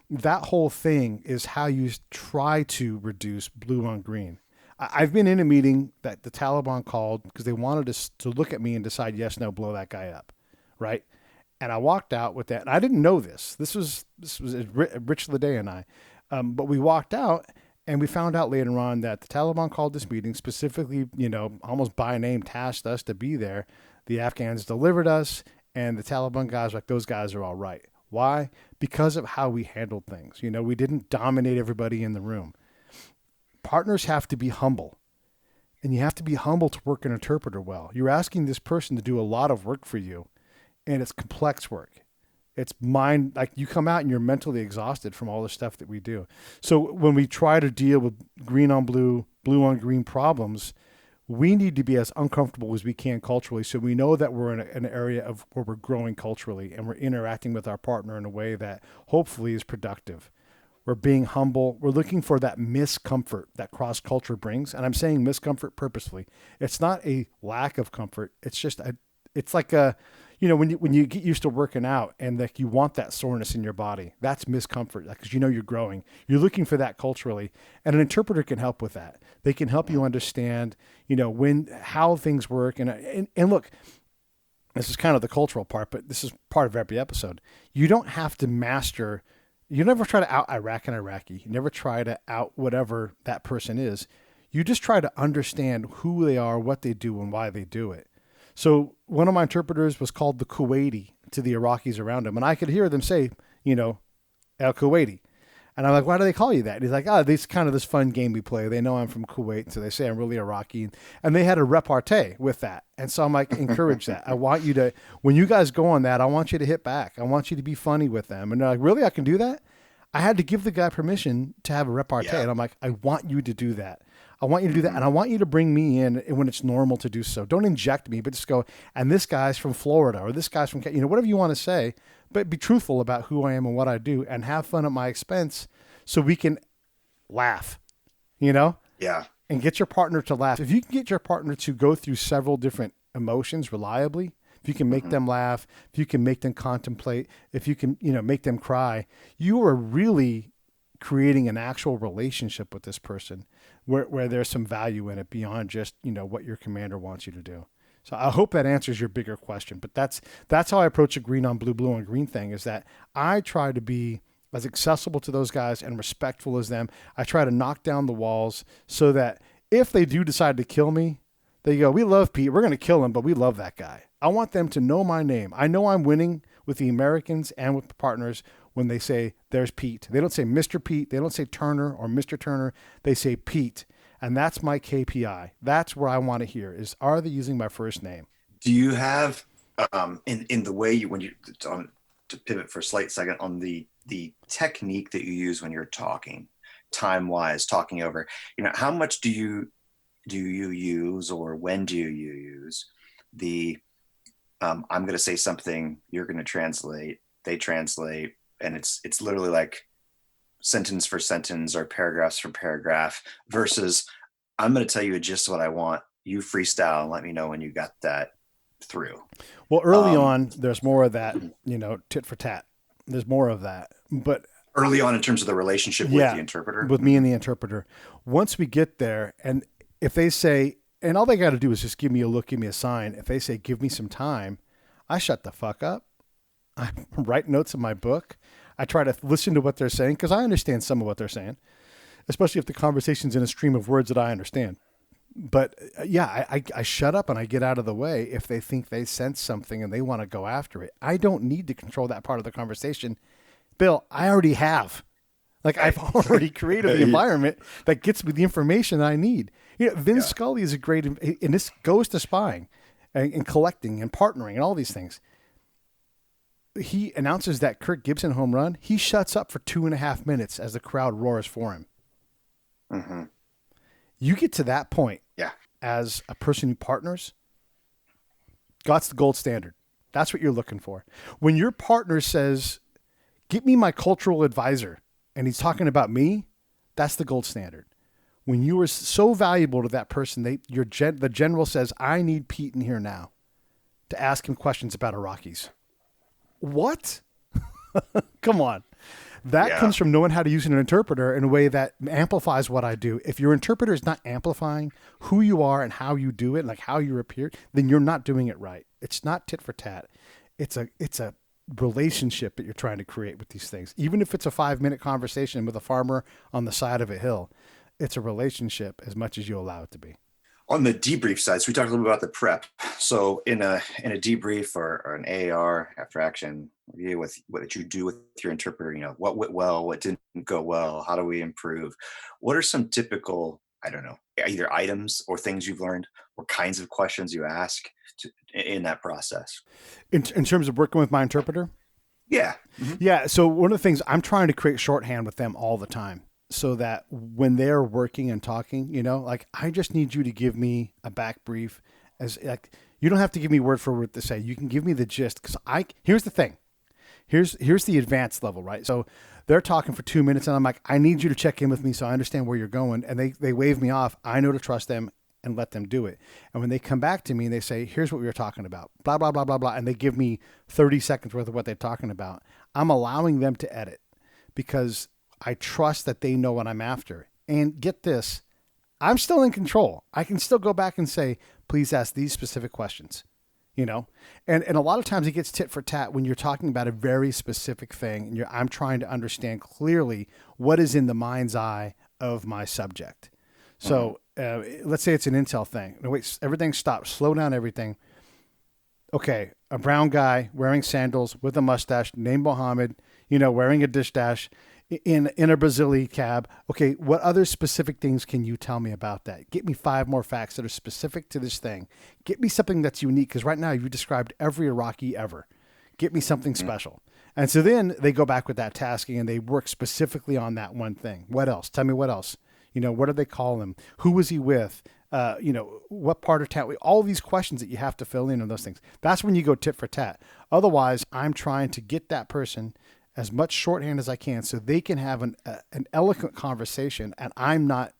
that whole thing is how you try to reduce blue on green. I've been in a meeting that the Taliban called because they wanted us to look at me and decide, yes, no, blow that guy up, right? And I walked out with that. And I didn't know this. This was Rich Leday and I. But we walked out, and we found out later on that the Taliban called this meeting specifically, almost by name, tasked us to be there. The Afghans delivered us, and the Taliban guys were like, those guys are all right. Why? Because of how we handled things. We didn't dominate everybody in the room. Partners have to be humble, and you have to be humble to work an interpreter well. You're asking this person to do a lot of work for you, and it's complex work. It's like you come out and you're mentally exhausted from all the stuff that we do. So when we try to deal with green on blue, blue on green problems, we need to be as uncomfortable as we can culturally. So we know that we're in an area of where we're growing culturally and we're interacting with our partner in a way that hopefully is productive. We're being humble. We're looking for that miscomfort that cross culture brings. And I'm saying miscomfort purposefully. It's not a lack of comfort. It's just it's like when you get used to working out and like you want that soreness in your body, that's miscomfort because you're growing. You're looking for that culturally, and an interpreter can help with that. They can help you understand, how things work. And look, this is kind of the cultural part, but this is part of every episode. You don't have to master. You never try to out Iraq and Iraqi. You never try to out whatever that person is. You just try to understand who they are, what they do, and why they do it. So one of my interpreters was called the Kuwaiti to the Iraqis around him. And I could hear them say, El Kuwaiti. And I'm like, why do they call you that? And he's like, this is kind of this fun game we play. They know I'm from Kuwait, so they say I'm really Iraqi. And they had a repartee with that. And so I'm like, encourage that. I want you to, when you guys go on that, I want you to hit back. I want you to be funny with them. And they're like, really? I can do that? I had to give the guy permission to have a repartee. Yeah. And I'm like, I want you to do that. I want you to do that. And I want you to bring me in when it's normal to do so. Don't inject me, but just go, and this guy's from Florida or this guy's from, whatever you want to say, but be truthful about who I am and what I do and have fun at my expense so we can laugh, Yeah. And get your partner to laugh. If you can get your partner to go through several different emotions reliably, if you can make them laugh, if you can make them contemplate, if you can, make them cry, you are really creating an actual relationship with this person where there's some value in it beyond just, what your commander wants you to do. So I hope that answers your bigger question, but that's how I approach a green on blue, blue on green thing, is that I try to be as accessible to those guys and respectful as them. I try to knock down the walls so that if they do decide to kill me, they go, we love Pete. We're going to kill him, but we love that guy. I want them to know my name. I know I'm winning with the Americans and with the partners when they say, there's Pete. They don't say Mr. Pete. They don't say Turner or Mr. Turner. They say Pete. And that's my KPI. That's where I want to hear is, are they using my first name? Do you have, in the way to pivot for a slight second on the technique that you use when you're talking, time-wise, talking over, how much do you use, or when do you use the, I'm going to say something, you're going to translate, they translate, and it's literally like sentence for sentence or paragraphs for paragraph, versus I'm going to tell you just what I want, you freestyle and let me know when you got that through. Well, early on, there's more of that, tit for tat. There's more of that. But early on in terms of the relationship with the interpreter? With me and the interpreter. Once we get there, and if they say, and all they got to do is just give me a look, give me a sign. If they say, give me some time, I shut the fuck up. I write notes in my book. I try to listen to what they're saying because I understand some of what they're saying, especially if the conversation's in a stream of words that I understand. But I shut up and I get out of the way if they think they sense something and they want to go after it. I don't need to control that part of the conversation. Bill, I already have. I've already created the environment that gets me the information I need. Vince Scully is a great, and this goes to spying and collecting and partnering and all these things. He announces that Kirk Gibson home run. He shuts up for 2.5 minutes as the crowd roars for him. Mm-hmm. You get to that point as a person who partners, that's the gold standard. That's what you're looking for. When your partner says, get me my cultural advisor, and he's talking about me, that's the gold standard. When you are so valuable to that person, the general says, I need Pete in here now to ask him questions about Iraqis. What? Come on. That comes from knowing how to use an interpreter in a way that amplifies what I do. If your interpreter is not amplifying who you are and how you do it, like how you appear, then you're not doing it right. It's not tit for tat. It's a relationship that you're trying to create with these things. Even if it's a 5-minute conversation with a farmer on the side of a hill, it's a relationship as much as you allow it to be. On the debrief side, so we talked a little bit about the prep. So in a debrief or an AAR, after action review, with what you do with your interpreter, what went well, what didn't go well, how do we improve? What are some typical, either items or things you've learned or kinds of questions you ask in that process? In terms of working with my interpreter? Yeah. Mm-hmm. Yeah. So one of the things, I'm trying to create shorthand with them all the time, so that when they're working and talking, I just need you to give me a back brief. You don't have to give me word for word to say. You can give me the gist, because here's the thing. Here's the advanced level, right? So they're talking for 2 minutes, and I'm like, I need you to check in with me so I understand where you're going. And they wave me off. I know to trust them and let them do it. And when they come back to me and they say, here's what we were talking about, blah, blah, blah, blah, blah, and they give me 30 seconds worth of what they're talking about, I'm allowing them to edit, because I trust that they know what I'm after. And get this, I'm still in control. I can still go back and say, please ask these specific questions, And a lot of times it gets tit for tat when you're talking about a very specific thing, and I'm trying to understand clearly what is in the mind's eye of my subject. So let's say it's an intel thing. No, wait, everything stops. Slow down everything. Okay, a brown guy wearing sandals with a mustache named Mohammed, wearing a dish dash, in a Brazili cab. Okay, what other specific things can you tell me about that? Get me 5 more facts that are specific to this thing. Get me something that's unique, because right now you described every Iraqi ever. Get me something special. And so then they go back with that tasking and they work specifically on that one thing. What else? Tell me what else. What do they call him? Who was he with? What part of town? All these questions that you have to fill in on those things. That's when you go tit for tat. Otherwise, I'm trying to get that person as much shorthand as I can so they can have an eloquent conversation, and I'm not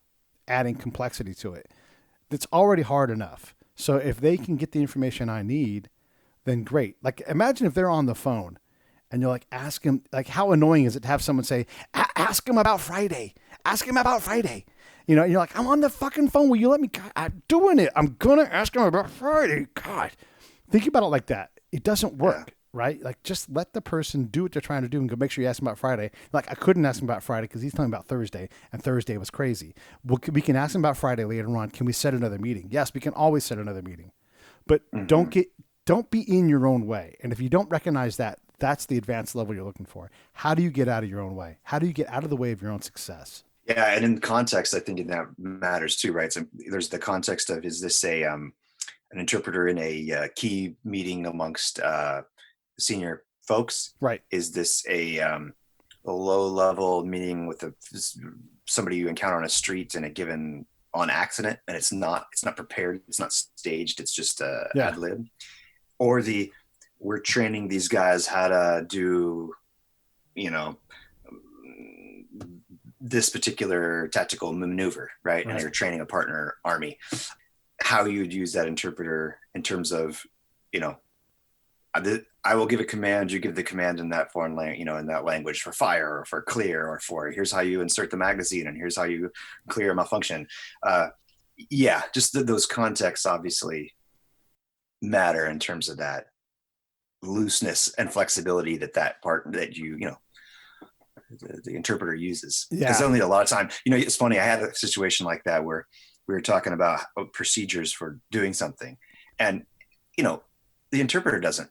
adding complexity to it. It's already hard enough. So if they can get the information I need, then great. Like imagine if they're on the phone and you're like, ask him, like how annoying is it to have someone say, ask him about Friday. Ask him about Friday. You know, and you're like, I'm on the fucking phone. Will you let me? I'm doing it. I'm going to ask him about Friday. God. Think about it like that. It doesn't work, right? Like just let the person do what they're trying to do and go make sure you ask him about Friday. Like I couldn't ask him about Friday because he's talking about Thursday and Thursday was crazy. Well, we can ask him about Friday later on. Can we set another meeting? Yes, we can always set another meeting, but don't be in your own way. And if you don't recognize that, that's the advanced level you're looking for. How do you get out of your own way? How do you get out of the way of your own success? Yeah, and in context, I think that matters too, right? So there's the context of, is this an interpreter in a key meeting amongst senior folks? Right. Is this a low level meeting with somebody you encounter on a street in a given on accident, and it's not prepared, it's not staged, it's just ad lib? Or we're training these guys how to do, this particular tactical maneuver, right? And you're training a partner army. How you'd use that interpreter in terms of, I will give a command, you give the command in that foreign language, in that language for fire or for clear or for here's how you insert the magazine and here's how you clear a malfunction. Just those contexts obviously matter in terms of that looseness and flexibility that part that the interpreter uses. Because only a lot of time, it's funny. I had a situation like that where we were talking about procedures for doing something, and the interpreter doesn't.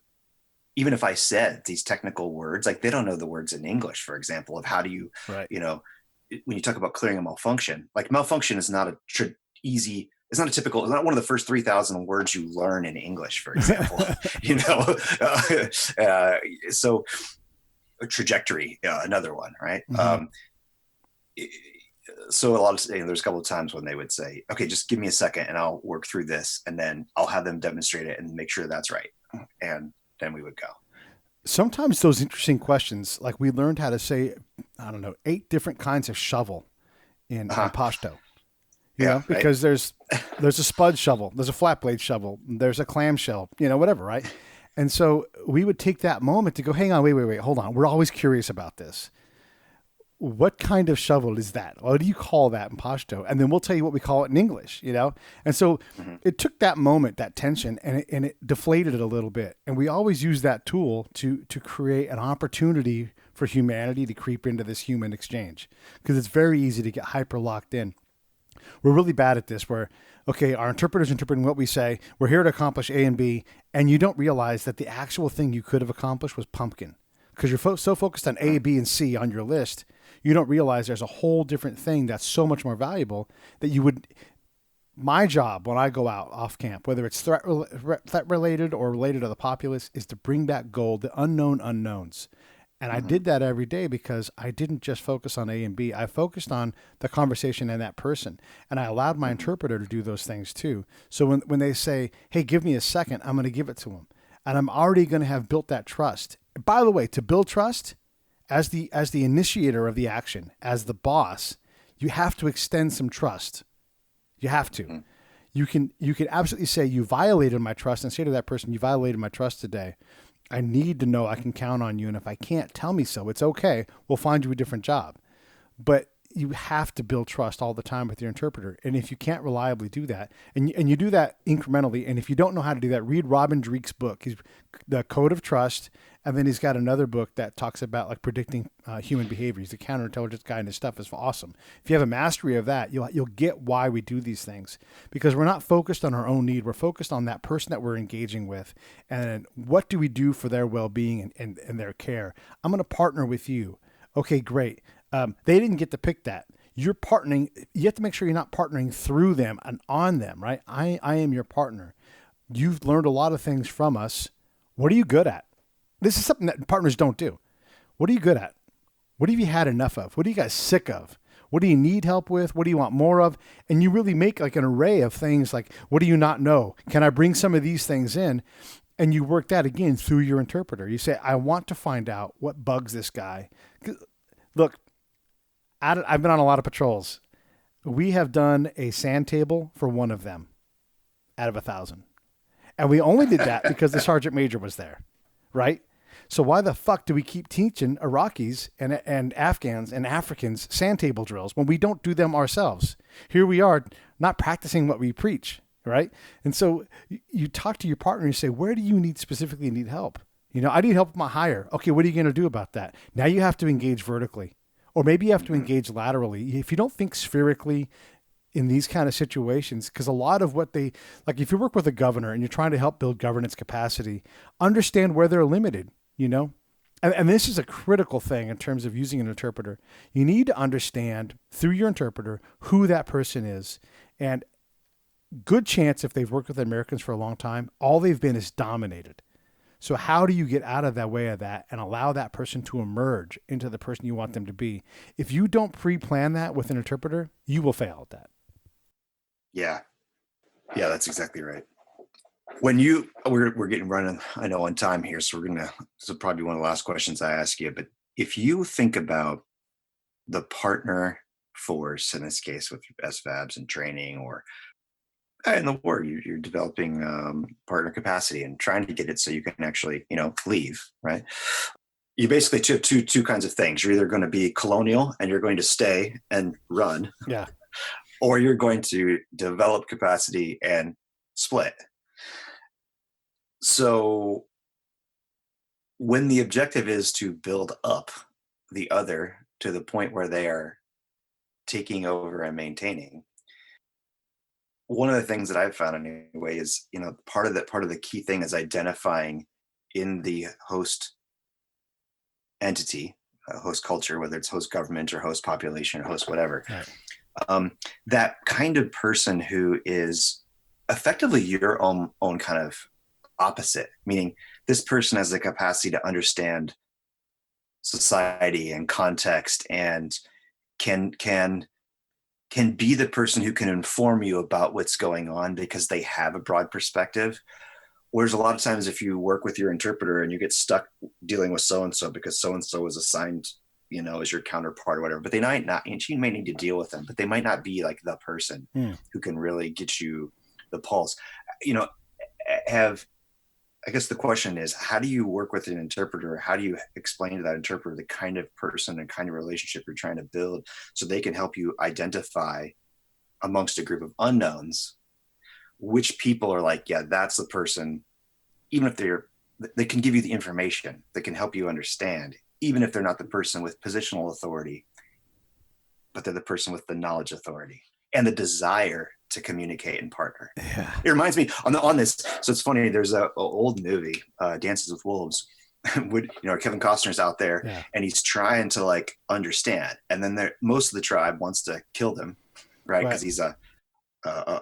Even if I said these technical words, like they don't know the words in English, for example, of how do you, when you talk about clearing a malfunction, like malfunction is not easy. It's not it's not one of the first 3,000 words you learn in English, for example. So a trajectory, another one, right? Mm-hmm. So a lot of, there's a couple of times when they would say, okay, just give me a second and I'll work through this. And then I'll have them demonstrate it and make sure that's right. And then we would go. Sometimes those interesting questions, like we learned how to say, 8 different kinds of shovel in Pashto. Because there's a spud shovel, there's a flat blade shovel, there's a clamshell, whatever, right? And so we would take that moment to go, hang on, wait, hold on. We're always curious about this. What kind of shovel is that? What do you call that in Pashto? And then we'll tell you what we call it in English, And so it took that moment, that tension, and it deflated it a little bit. And we always use that tool to create an opportunity for humanity to creep into this human exchange, because it's very easy to get hyper locked in. We're really bad at this where, okay, our interpreter's interpreting what we say. We're here to accomplish A and B. And you don't realize that the actual thing you could have accomplished was pumpkin, because you're so focused on A, B, and C on your list. You don't realize there's a whole different thing that's so much more valuable that you would. My job when I go out off camp, whether it's threat related or related to the populace, is to bring back gold, the unknown unknowns. And I did that every day because I didn't just focus on A and B. I focused on the conversation and that person. And I allowed my interpreter to do those things too. So when they say, hey, give me a second, I'm going to give it to them. And I'm already going to have built that trust. By the way, to build trust, as the initiator of the action, as the boss, you have to extend some trust. You have to. You can absolutely say, you violated my trust, and say to that person, you violated my trust today. I need to know I can count on you. And if I can't, tell me so. It's okay. We'll find you a different job. But you have to build trust all the time with your interpreter. And if you can't reliably do that, and you do that incrementally, and if you don't know how to do that, read Robin Dreeke's book. He's The Code of Trust. And then he's got another book that talks about like predicting human behavior. He's a counterintelligence guy, and his stuff is awesome. If you have a mastery of that, you'll get why we do these things, because we're not focused on our own need. We're focused on that person that we're engaging with, and what do we do for their well-being and their care. I'm going to partner with you. Okay, great. They didn't get to pick that. You're partnering. You have to make sure you're not partnering through them and on them, right? I am your partner. You've learned a lot of things from us. What are you good at? This is something that partners don't do. What are you good at? What have you had enough of? What are you guys sick of? What do you need help with? What do you want more of? And you really make like an array of things like, what do you not know? Can I bring some of these things in? And you work that again through your interpreter. You say, I want to find out what bugs this guy. Look, I've been on a lot of patrols. We have done a sand table for one of them out of 1,000. And we only did that because the sergeant major was there, right? So why the fuck do we keep teaching Iraqis and Afghans and Africans sand table drills when we don't do them ourselves? Here we are not practicing what we preach, right? And so you talk to your partner and you say, where do you specifically need help? I need help with my hire. Okay, what are you going to do about that? Now you have to engage vertically, or maybe you have to engage laterally. If you don't think spherically in these kind of situations, because a lot of what if you work with a governor and you're trying to help build governance capacity, understand where they're limited, and this is a critical thing in terms of using an interpreter. You need to understand through your interpreter who that person is. And good chance if they've worked with Americans for a long time, all they've been is dominated. So how do you get out of that way of that and allow that person to emerge into the person you want them to be? If you don't pre-plan that with an interpreter, you will fail at that. Yeah, that's exactly right. When we're getting running, I know, on time here, so this will probably be one of the last questions I ask you. But if you think about the partner force, in this case with SVABs and training, or in the war, you're developing partner capacity and trying to get it so you can actually, leave, right? You basically have two kinds of things. You're either going to be colonial and you're going to stay and run, yeah, or you're going to develop capacity and split. So when the objective is to build up the other to the point where they are taking over and maintaining, one of the things that I've found anyway is, part of the key thing is identifying in the host entity, host culture, whether it's host government or host population or host whatever, right. That kind of person who is effectively your own kind of opposite, meaning this person has the capacity to understand society and context and can be the person who can inform you about what's going on because they have a broad perspective. Whereas a lot of times if you work with your interpreter and you get stuck dealing with so-and-so because so-and-so is assigned, as your counterpart or whatever, but they might not, and you may need to deal with them, but they might not be like the person who can really get you the pulse. I guess the question is, how do you work with an interpreter? How do you explain to that interpreter the kind of person and kind of relationship you're trying to build so they can help you identify amongst a group of unknowns which people are like, yeah, that's the person, even if they can give you the information that can help you understand, even if they're not the person with positional authority, but they're the person with the knowledge authority and the desire to communicate and partner. Yeah. It reminds me on this. So it's funny. There's a old movie, Dances with Wolves. Kevin Costner's out there and he's trying to understand. And then most of the tribe wants to kill them, right? Because he's a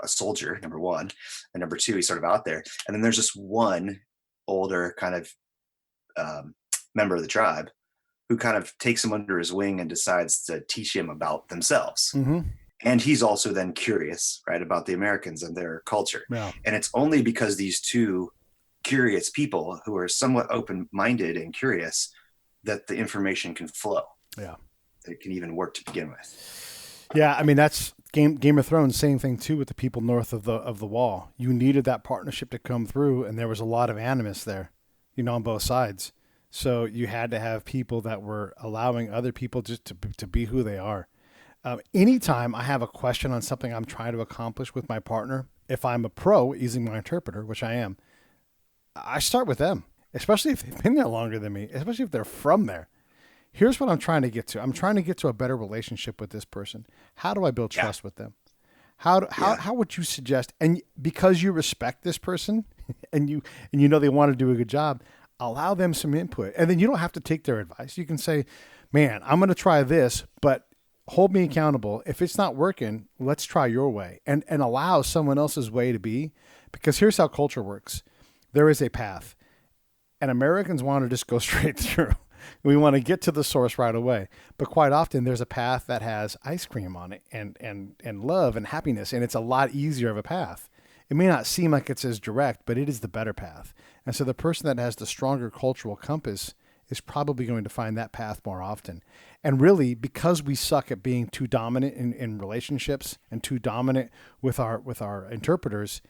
soldier, number one, and number two, he's sort of out there. And then there's this one older kind of member of the tribe who kind of takes him under his wing and decides to teach him about themselves. Mm-hmm. And he's also then curious, right, about the Americans and their culture. Yeah. And it's only because these two curious people who are somewhat open-minded and curious that the information can flow. Yeah. It can even work to begin with. Yeah, I mean, that's Game of Thrones, same thing too with the people north of the wall. You needed that partnership to come through, and there was a lot of animus there, on both sides. So you had to have people that were allowing other people just to be who they are. Anytime I have a question on something I'm trying to accomplish with my partner, if I'm a pro using my interpreter, which I am, I start with them, especially if they've been there longer than me, especially if they're from there. Here's what I'm trying to get to. I'm trying to get to a better relationship with this person. How do I build trust with them? How would you suggest? And because you respect this person and you they want to do a good job, allow them some input. And then you don't have to take their advice. You can say, man, I'm going to try this, but hold me accountable. If it's not working, let's try your way and allow someone else's way to be, because here's how culture works. There is a path, and Americans want to just go straight through. We want to get to the source right away. But quite often there's a path that has ice cream on it and love and happiness. And it's a lot easier of a path. It may not seem like it's as direct, but it is the better path. And so the person that has the stronger cultural compass is probably going to find that path more often. And really, because we suck at being too dominant in relationships and too dominant with our interpreters,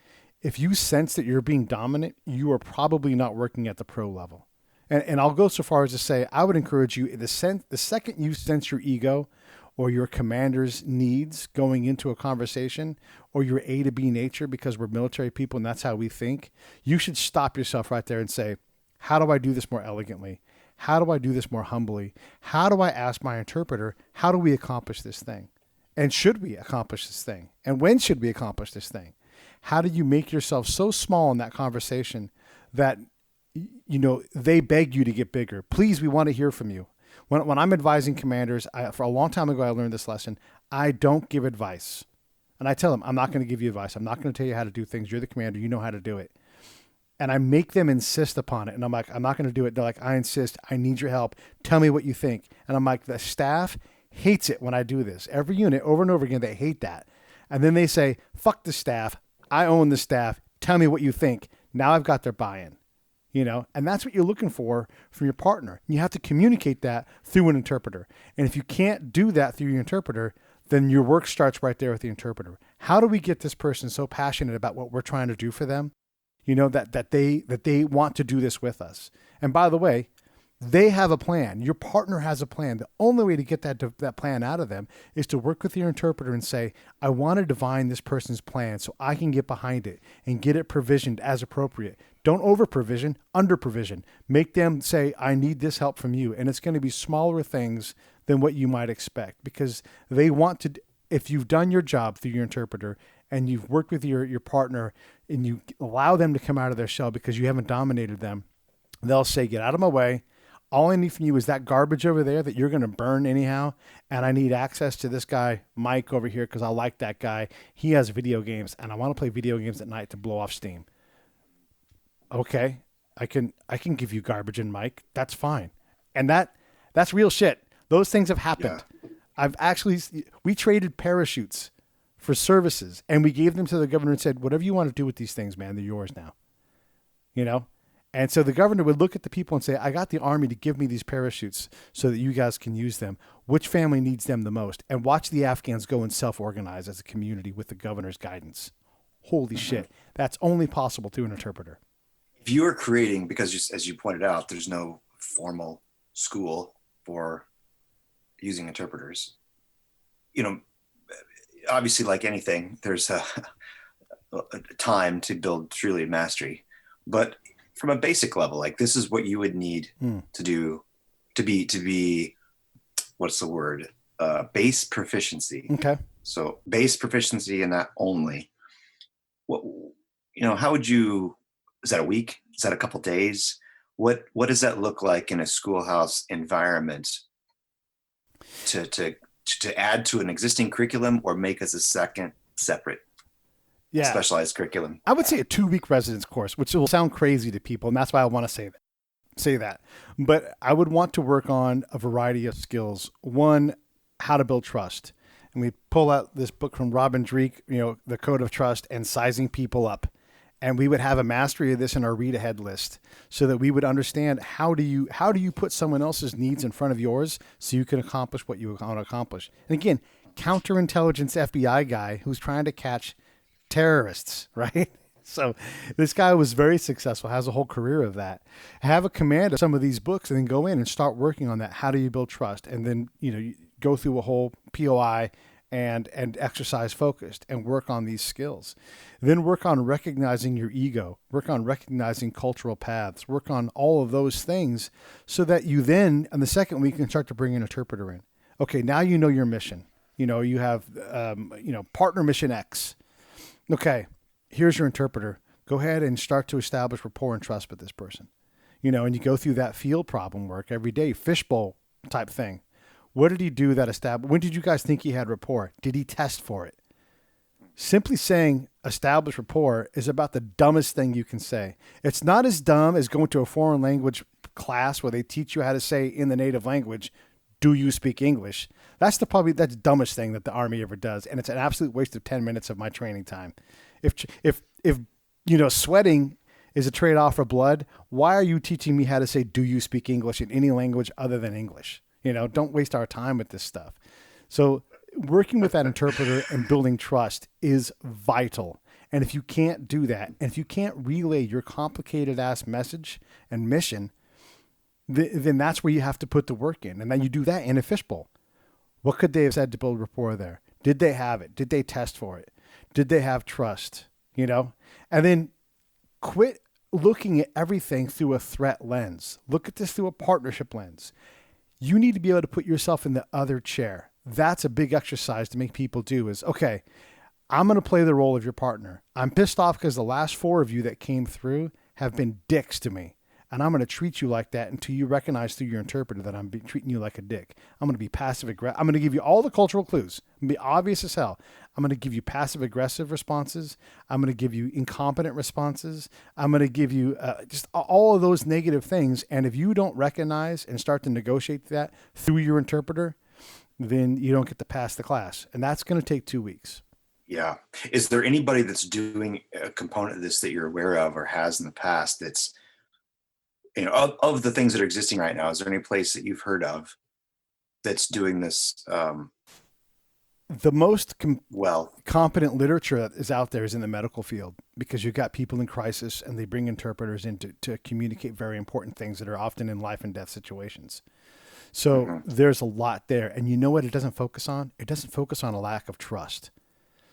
if you sense that you're being dominant, you are probably not working at the pro level. And I'll go so far as to say, I would encourage you, the second you sense your ego or your commander's needs going into a conversation, or your A to B nature, because we're military people and that's how we think, you should stop yourself right there and say, how do I do this more elegantly? How do I do this more humbly? How do I ask my interpreter, how do we accomplish this thing? And should we accomplish this thing? And when should we accomplish this thing? How do you make yourself so small in that conversation that, you know, they beg you to get bigger? Please, we want to hear from you. When I'm advising commanders, for a long time ago, I learned this lesson. I don't give advice. And I tell them, I'm not going to give you advice. I'm not going to tell you how to do things. You're the commander. You know how to do it. And I make them insist upon it. And I'm like, I'm not going to do it. They're like, I insist. I need your help. Tell me what you think. And I'm like, the staff hates it when I do this. Every unit, over and over again, they hate that. And then they say, fuck the staff. I own the staff. Tell me what you think. Now I've got their buy-in. You know, and that's what you're looking for from your partner. You have to communicate that through an interpreter. And if you can't do that through your interpreter, then your work starts right there with the interpreter. How do we get this person so passionate about what we're trying to do for them? You know, that they want to do this with us. And by the way, they have a plan. Your partner has a plan. The only way to get that plan out of them is to work with your interpreter and say, I want to divine this person's plan so I can get behind it and get it provisioned as appropriate. Don't over provision, under provision. Make them say, I need this help from you. And it's going to be smaller things than what you might expect, because they want to, if you've done your job through your interpreter and you've worked with your partner and you allow them to come out of their shell because you haven't dominated them, they'll say, get out of my way. All I need from you is that garbage over there that you're going to burn anyhow. And I need access to this guy, Mike, over here, because I like that guy. He has video games and I want to play video games at night to blow off steam. Okay, I can give you garbage and Mike. That's fine. And that's real shit. Those things have happened. Yeah. We traded parachutes for services and we gave them to the governor and said, whatever you want to do with these things, man, they're yours now. You know? And so the governor would look at the people and say, I got the Army to give me these parachutes so that you guys can use them. Which family needs them the most? And watch the Afghans go and self-organize as a community with the governor's guidance. Holy shit. That's only possible through an interpreter. If you are creating, because just as you pointed out, there's no formal school for using interpreters. You know, obviously, like anything, there's a time to build truly mastery. But from a basic level, like this is what you would need to do to be what's the word? Base proficiency. Okay. So base proficiency in that only. What, you know, how would you? Is that a week? Is that a couple days? What does that look like in a schoolhouse environment to add to an existing curriculum or make as a second separate specialized curriculum? I would say a 2-week residence course, which will sound crazy to people, and that's why I want to say that. But I would want to work on a variety of skills. One, how to build trust. And we pull out this book from Robin Dreeke, you know, The Code of Trust and Sizing People Up. And we would have a mastery of this in our read ahead list so that we would understand how do you put someone else's needs in front of yours so you can accomplish what you want to accomplish. And again, counterintelligence FBI guy who's trying to catch terrorists, right? So this guy was very successful, has a whole career of that. Have a command of some of these books and then go in and start working on that. How do you build trust? And then, you know, you go through a whole POI and exercise focused and work on these skills. Then work on recognizing your ego, work on recognizing cultural paths, work on all of those things so that you then, on the second week, can start to bring an interpreter in. Okay, now you know your mission. You know, you have, partner mission X. Okay, here's your interpreter. Go ahead and start to establish rapport and trust with this person. You know, and you go through that field problem work every day, fishbowl type thing. What did he do that established? When did you guys think he had rapport? Did he test for it? Simply saying establish rapport is about the dumbest thing you can say. It's not as dumb as going to a foreign language class where they teach you how to say in the native language, do you speak English? That's the dumbest thing that the Army ever does. And it's an absolute waste of 10 minutes of my training time. If you know, sweating is a trade-off for blood, why are you teaching me how to say, do you speak English in any language other than English? You know, don't waste our time with this stuff. So working with that interpreter and building trust is vital. And if you can't do that, and if you can't relay your complicated ass message and mission, then that's where you have to put the work in. And then you do that in a fishbowl. What could they have said to build rapport there? Did they have it? Did they test for it? Did they have trust? You know? And then quit looking at everything through a threat lens. Look at this through a partnership lens. You need to be able to put yourself in the other chair. That's a big exercise to make people do is, okay, I'm going to play the role of your partner. I'm pissed off because the last 4 of you that came through have been dicks to me. And I'm going to treat you like that until you recognize through your interpreter that I'm treating you like a dick. I'm going to be passive aggressive. I'm going to give you all the cultural clues. I'm going to be obvious as hell. I'm going to give you passive aggressive responses. I'm going to give you incompetent responses. I'm going to give you just all of those negative things. And if you don't recognize and start to negotiate that through your interpreter, then you don't get to pass the class. And that's going to take 2 weeks. Yeah. Is there anybody that's doing a component of this that you're aware of or has in the past that's, you know, of the things that are existing right now, is there any place that you've heard of that's doing this? The most Well, competent literature that is out there is in the medical field, because you've got people in crisis and they bring interpreters in to communicate very important things that are often in life and death situations. So there's a lot there. And you know what it doesn't focus on? It doesn't focus on a lack of trust.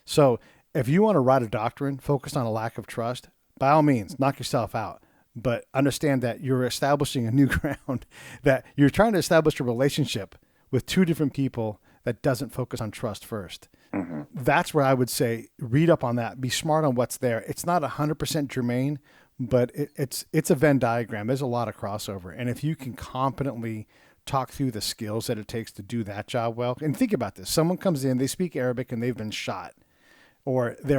So if you want to write a doctrine focused on a lack of trust, by all means, knock yourself out. But understand that you're establishing a new ground, that you're trying to establish a relationship with 2 different people that doesn't focus on trust first. That's where I would say, read up on that, be smart on what's there. It's not 100% germane, but it's a Venn diagram. There's a lot of crossover. And if you can competently talk through the skills that it takes to do that job well, and think about this, someone comes in, they speak Arabic and they've been shot, or they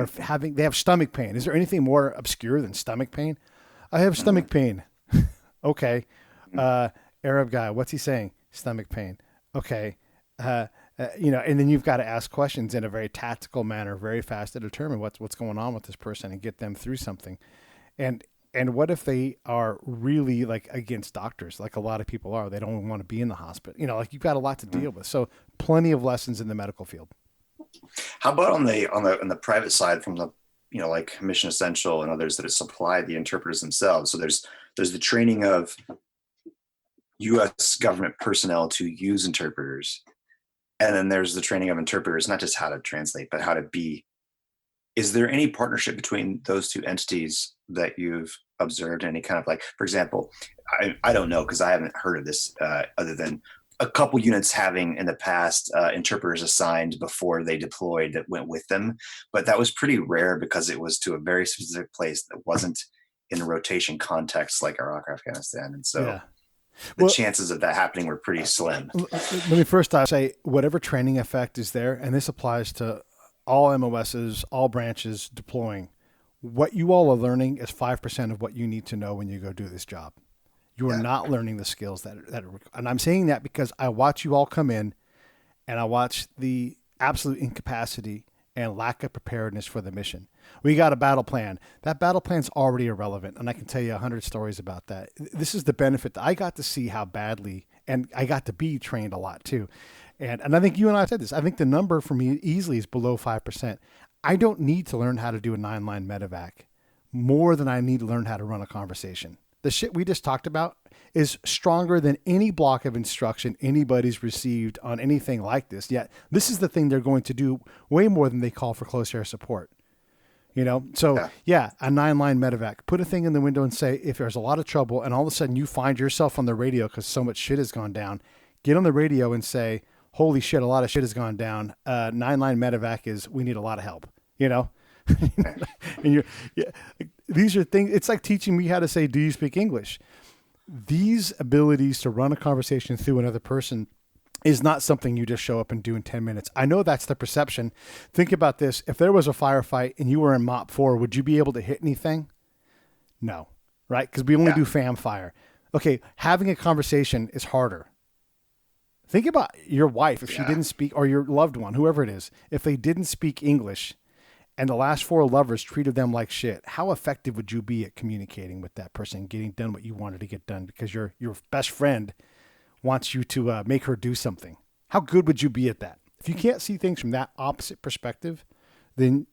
have stomach pain. Is there anything more obscure than stomach pain? I have stomach pain. Okay. Arab guy, what's he saying? Stomach pain. Okay. You know, and then you've got to ask questions in a very tactical manner, very fast to determine what's going on with this person and get them through something. And what if they are really like against doctors, like a lot of people are? They don't want to be in the hospital. You know, like you've got a lot to deal with. So plenty of lessons in the medical field. how about on the private side, from the, you know, like Mission Essential and others that have supplied the interpreters themselves? So there's the training of U.S. government personnel to use interpreters, and then there's the training of interpreters, not just how to translate, but how to be. Is there any partnership between those 2 entities that you've observed? Any kind of, like, for example, I don't know, because I haven't heard of this other than a couple units having in the past interpreters assigned before they deployed that went with them. But that was pretty rare because it was to a very specific place that wasn't in a rotation context like Iraq or Afghanistan. And so the chances of that happening were pretty slim. Let me first say, whatever training effect is there, and this applies to all MOSs, all branches deploying, what you all are learning is 5% of what you need to know when you go do this job. You are not learning the skills that are, and I'm saying that because I watch you all come in and I watch the absolute incapacity and lack of preparedness for the mission. We got a battle plan. That battle plan's already irrelevant, and I can tell you 100 stories about that. This is the benefit that I got to see how badly, and I got to be trained a lot too. And I think you and I said this. I think the number for me easily is below 5%. I don't need to learn how to do a 9-line medevac more than I need to learn how to run a conversation. The shit we just talked about is stronger than any block of instruction anybody's received on anything like this. Yet this is the thing they're going to do way more than they call for close air support. You know, so a 9-line medevac, put a thing in the window and say, if there's a lot of trouble and all of a sudden you find yourself on the radio because so much shit has gone down, get on the radio and say, holy shit, a lot of shit has gone down. 9-line medevac is, we need a lot of help, you know? And these are things, it's like teaching me how to say, do you speak English? These abilities to run a conversation through another person is not something you just show up and do in 10 minutes. I know that's the perception. Think about this. If there was a firefight and you were in MOP 4, would you be able to hit anything? No, right? Because we only do FAM fire. Okay, having a conversation is harder. Think about your wife, if she didn't speak, or your loved one, whoever it is, if they didn't speak English and the last 4 lovers treated them like shit, how effective would you be at communicating with that person, getting done what you wanted to get done because your best friend wants you to make her do something? How good would you be at that? If you can't see things from that opposite perspective, then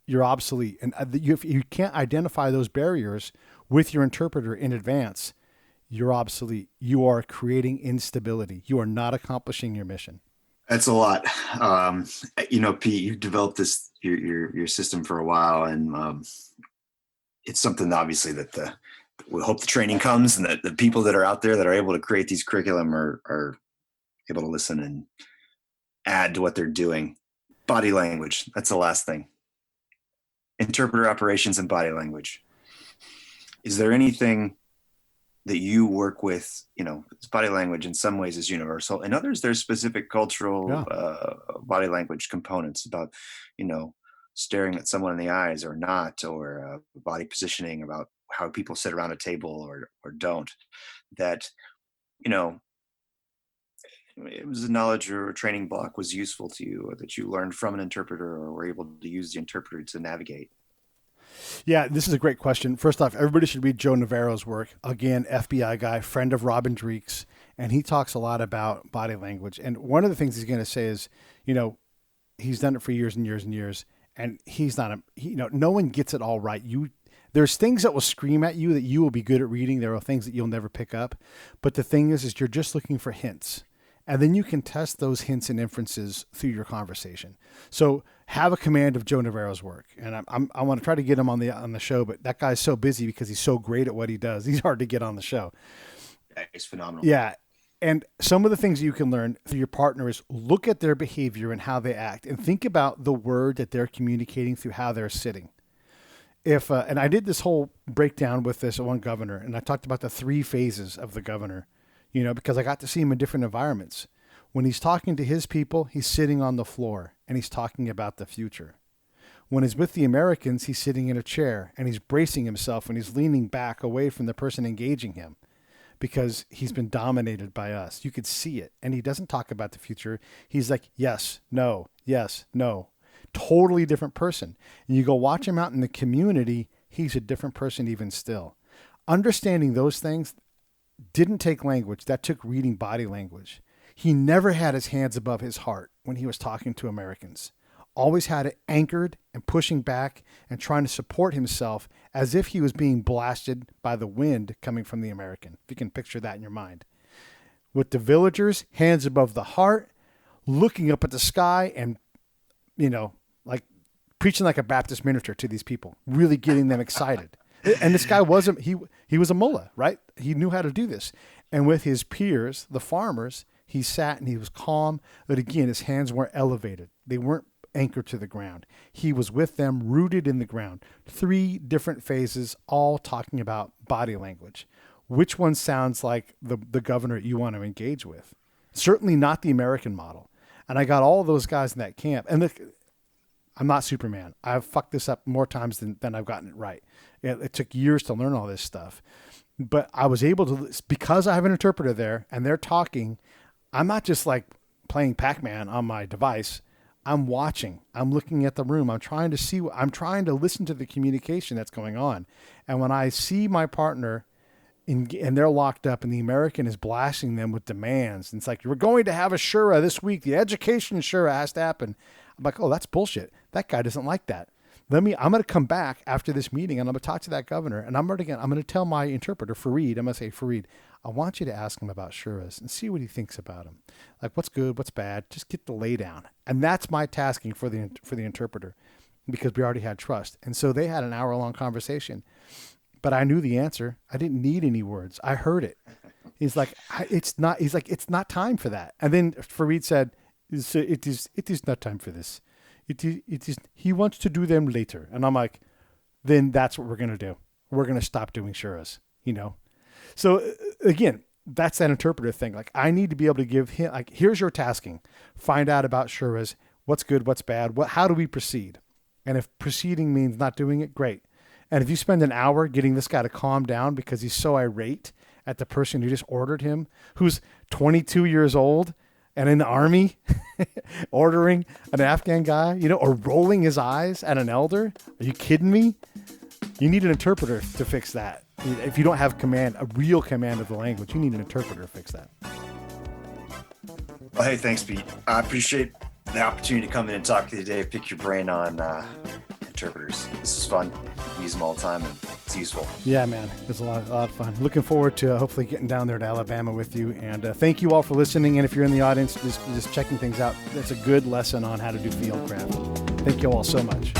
you're obsolete. And if you can't identify those barriers with your interpreter in advance, you're obsolete. You are creating instability. You are not accomplishing your mission. That's a lot. Pete, you've developed this your system for a while, and it's something obviously that we hope the training comes, and that the people that are out there that are able to create these curriculum are able to listen and add to what they're doing. Body language. That's the last thing. Interpreter operations and body language. Is there anything that you work with? Body language in some ways is universal. In others, there's specific cultural body language components about, staring at someone in the eyes or not, or body positioning, about how people sit around a table or don't. That, it was a knowledge or a training block was useful to you, or that you learned from an interpreter or were able to use the interpreter to navigate. Yeah, this is a great question. First off, everybody should read Joe Navarro's work. Again, FBI guy, friend of Robin Dreeks, and he talks a lot about body language. And one of the things he's going to say is, he's done it for years and years and years, and he's not no one gets it all right. There's things that will scream at you that you will be good at reading. There are things that you'll never pick up. But the thing is you're just looking for hints. And then you can test those hints and inferences through your conversation. So have a command of Joe Navarro's work. And I want to try to get him on the show, but that guy's so busy because he's so great at what he does. He's hard to get on the show. Yeah, he's phenomenal. Yeah. And some of the things you can learn through your partner is look at their behavior and how they act, and think about the word that they're communicating through how they're sitting. And I did this whole breakdown with this one governor, and I talked about the 3 phases of the governor, because I got to see him in different environments. When he's talking to his people, he's sitting on the floor and he's talking about the future. When he's with the Americans, he's sitting in a chair and he's bracing himself and he's leaning back away from the person engaging him because he's been dominated by us. You could see it. And he doesn't talk about the future. He's like, yes, no, yes, no. Totally different person. And you go watch him out in the community, he's a different person even still. Understanding those things didn't take language. That took reading body language. He never had his hands above his heart when he was talking to Americans. Always had it anchored and pushing back and trying to support himself as if he was being blasted by the wind coming from the American. If you can picture that in your mind. With the villagers, hands above the heart, looking up at the sky and, like preaching like a Baptist minister to these people, really getting them excited. And this guy he was a mullah, right? He knew how to do this. And with his peers, the farmers, he sat and he was calm. But again, his hands weren't elevated. They weren't anchored to the ground. He was with them, rooted in the ground. 3 different phases, all talking about body language. Which one sounds like the governor you want to engage with? Certainly not the American model. And I got all of those guys in that camp. And I'm not Superman. I've fucked this up more times than I've gotten it right. It took years to learn all this stuff. But I was able to, because I have an interpreter there and they're talking, I'm not just like playing Pac-Man on my device. I'm watching. I'm looking at the room. I'm trying to listen to the communication that's going on. And when I see my partner and they're locked up and the American is blasting them with demands, and it's like, we're going to have a Shura this week. The education Shura has to happen. I'm like, oh, that's bullshit. That guy doesn't like that. I'm going to come back after this meeting and I'm going to talk to that governor and I'm going to tell my interpreter, Fareed, I'm going to say, Fareed, I want you to ask him about Shuras and see what he thinks about him. Like what's good, what's bad, just get the lay down. And that's my tasking for the interpreter because we already had trust. And so they had an hour-long conversation, but I knew the answer. I didn't need any words. I heard it. He's like, it's not time for that. And then Fareed said, it is not time for this. It is, he wants to do them later. And I'm like, then that's what we're going to do. We're going to stop doing Shuras, So again, that's that interpreter thing. Like I need to be able to give him, like, here's your tasking. Find out about Shuras. What's good, what's bad. How do we proceed? And if proceeding means not doing it, great. And if you spend an hour getting this guy to calm down because he's so irate at the person who just ordered him, who's 22 years old, and in the army, ordering an Afghan guy, or rolling his eyes at an elder. Are you kidding me? You need an interpreter to fix that. If you don't have a real command of the language, you need an interpreter to fix that. Well, hey, thanks, Pete. I appreciate the opportunity to come in and talk to you today, pick your brain on interpreters. This is fun. I use them all the time, and it's useful. Yeah, man, it's a lot of fun. Looking forward to hopefully getting down there to Alabama with you. And thank you all for listening. And if you're in the audience, just checking things out, that's a good lesson on how to do field craft. Thank you all so much.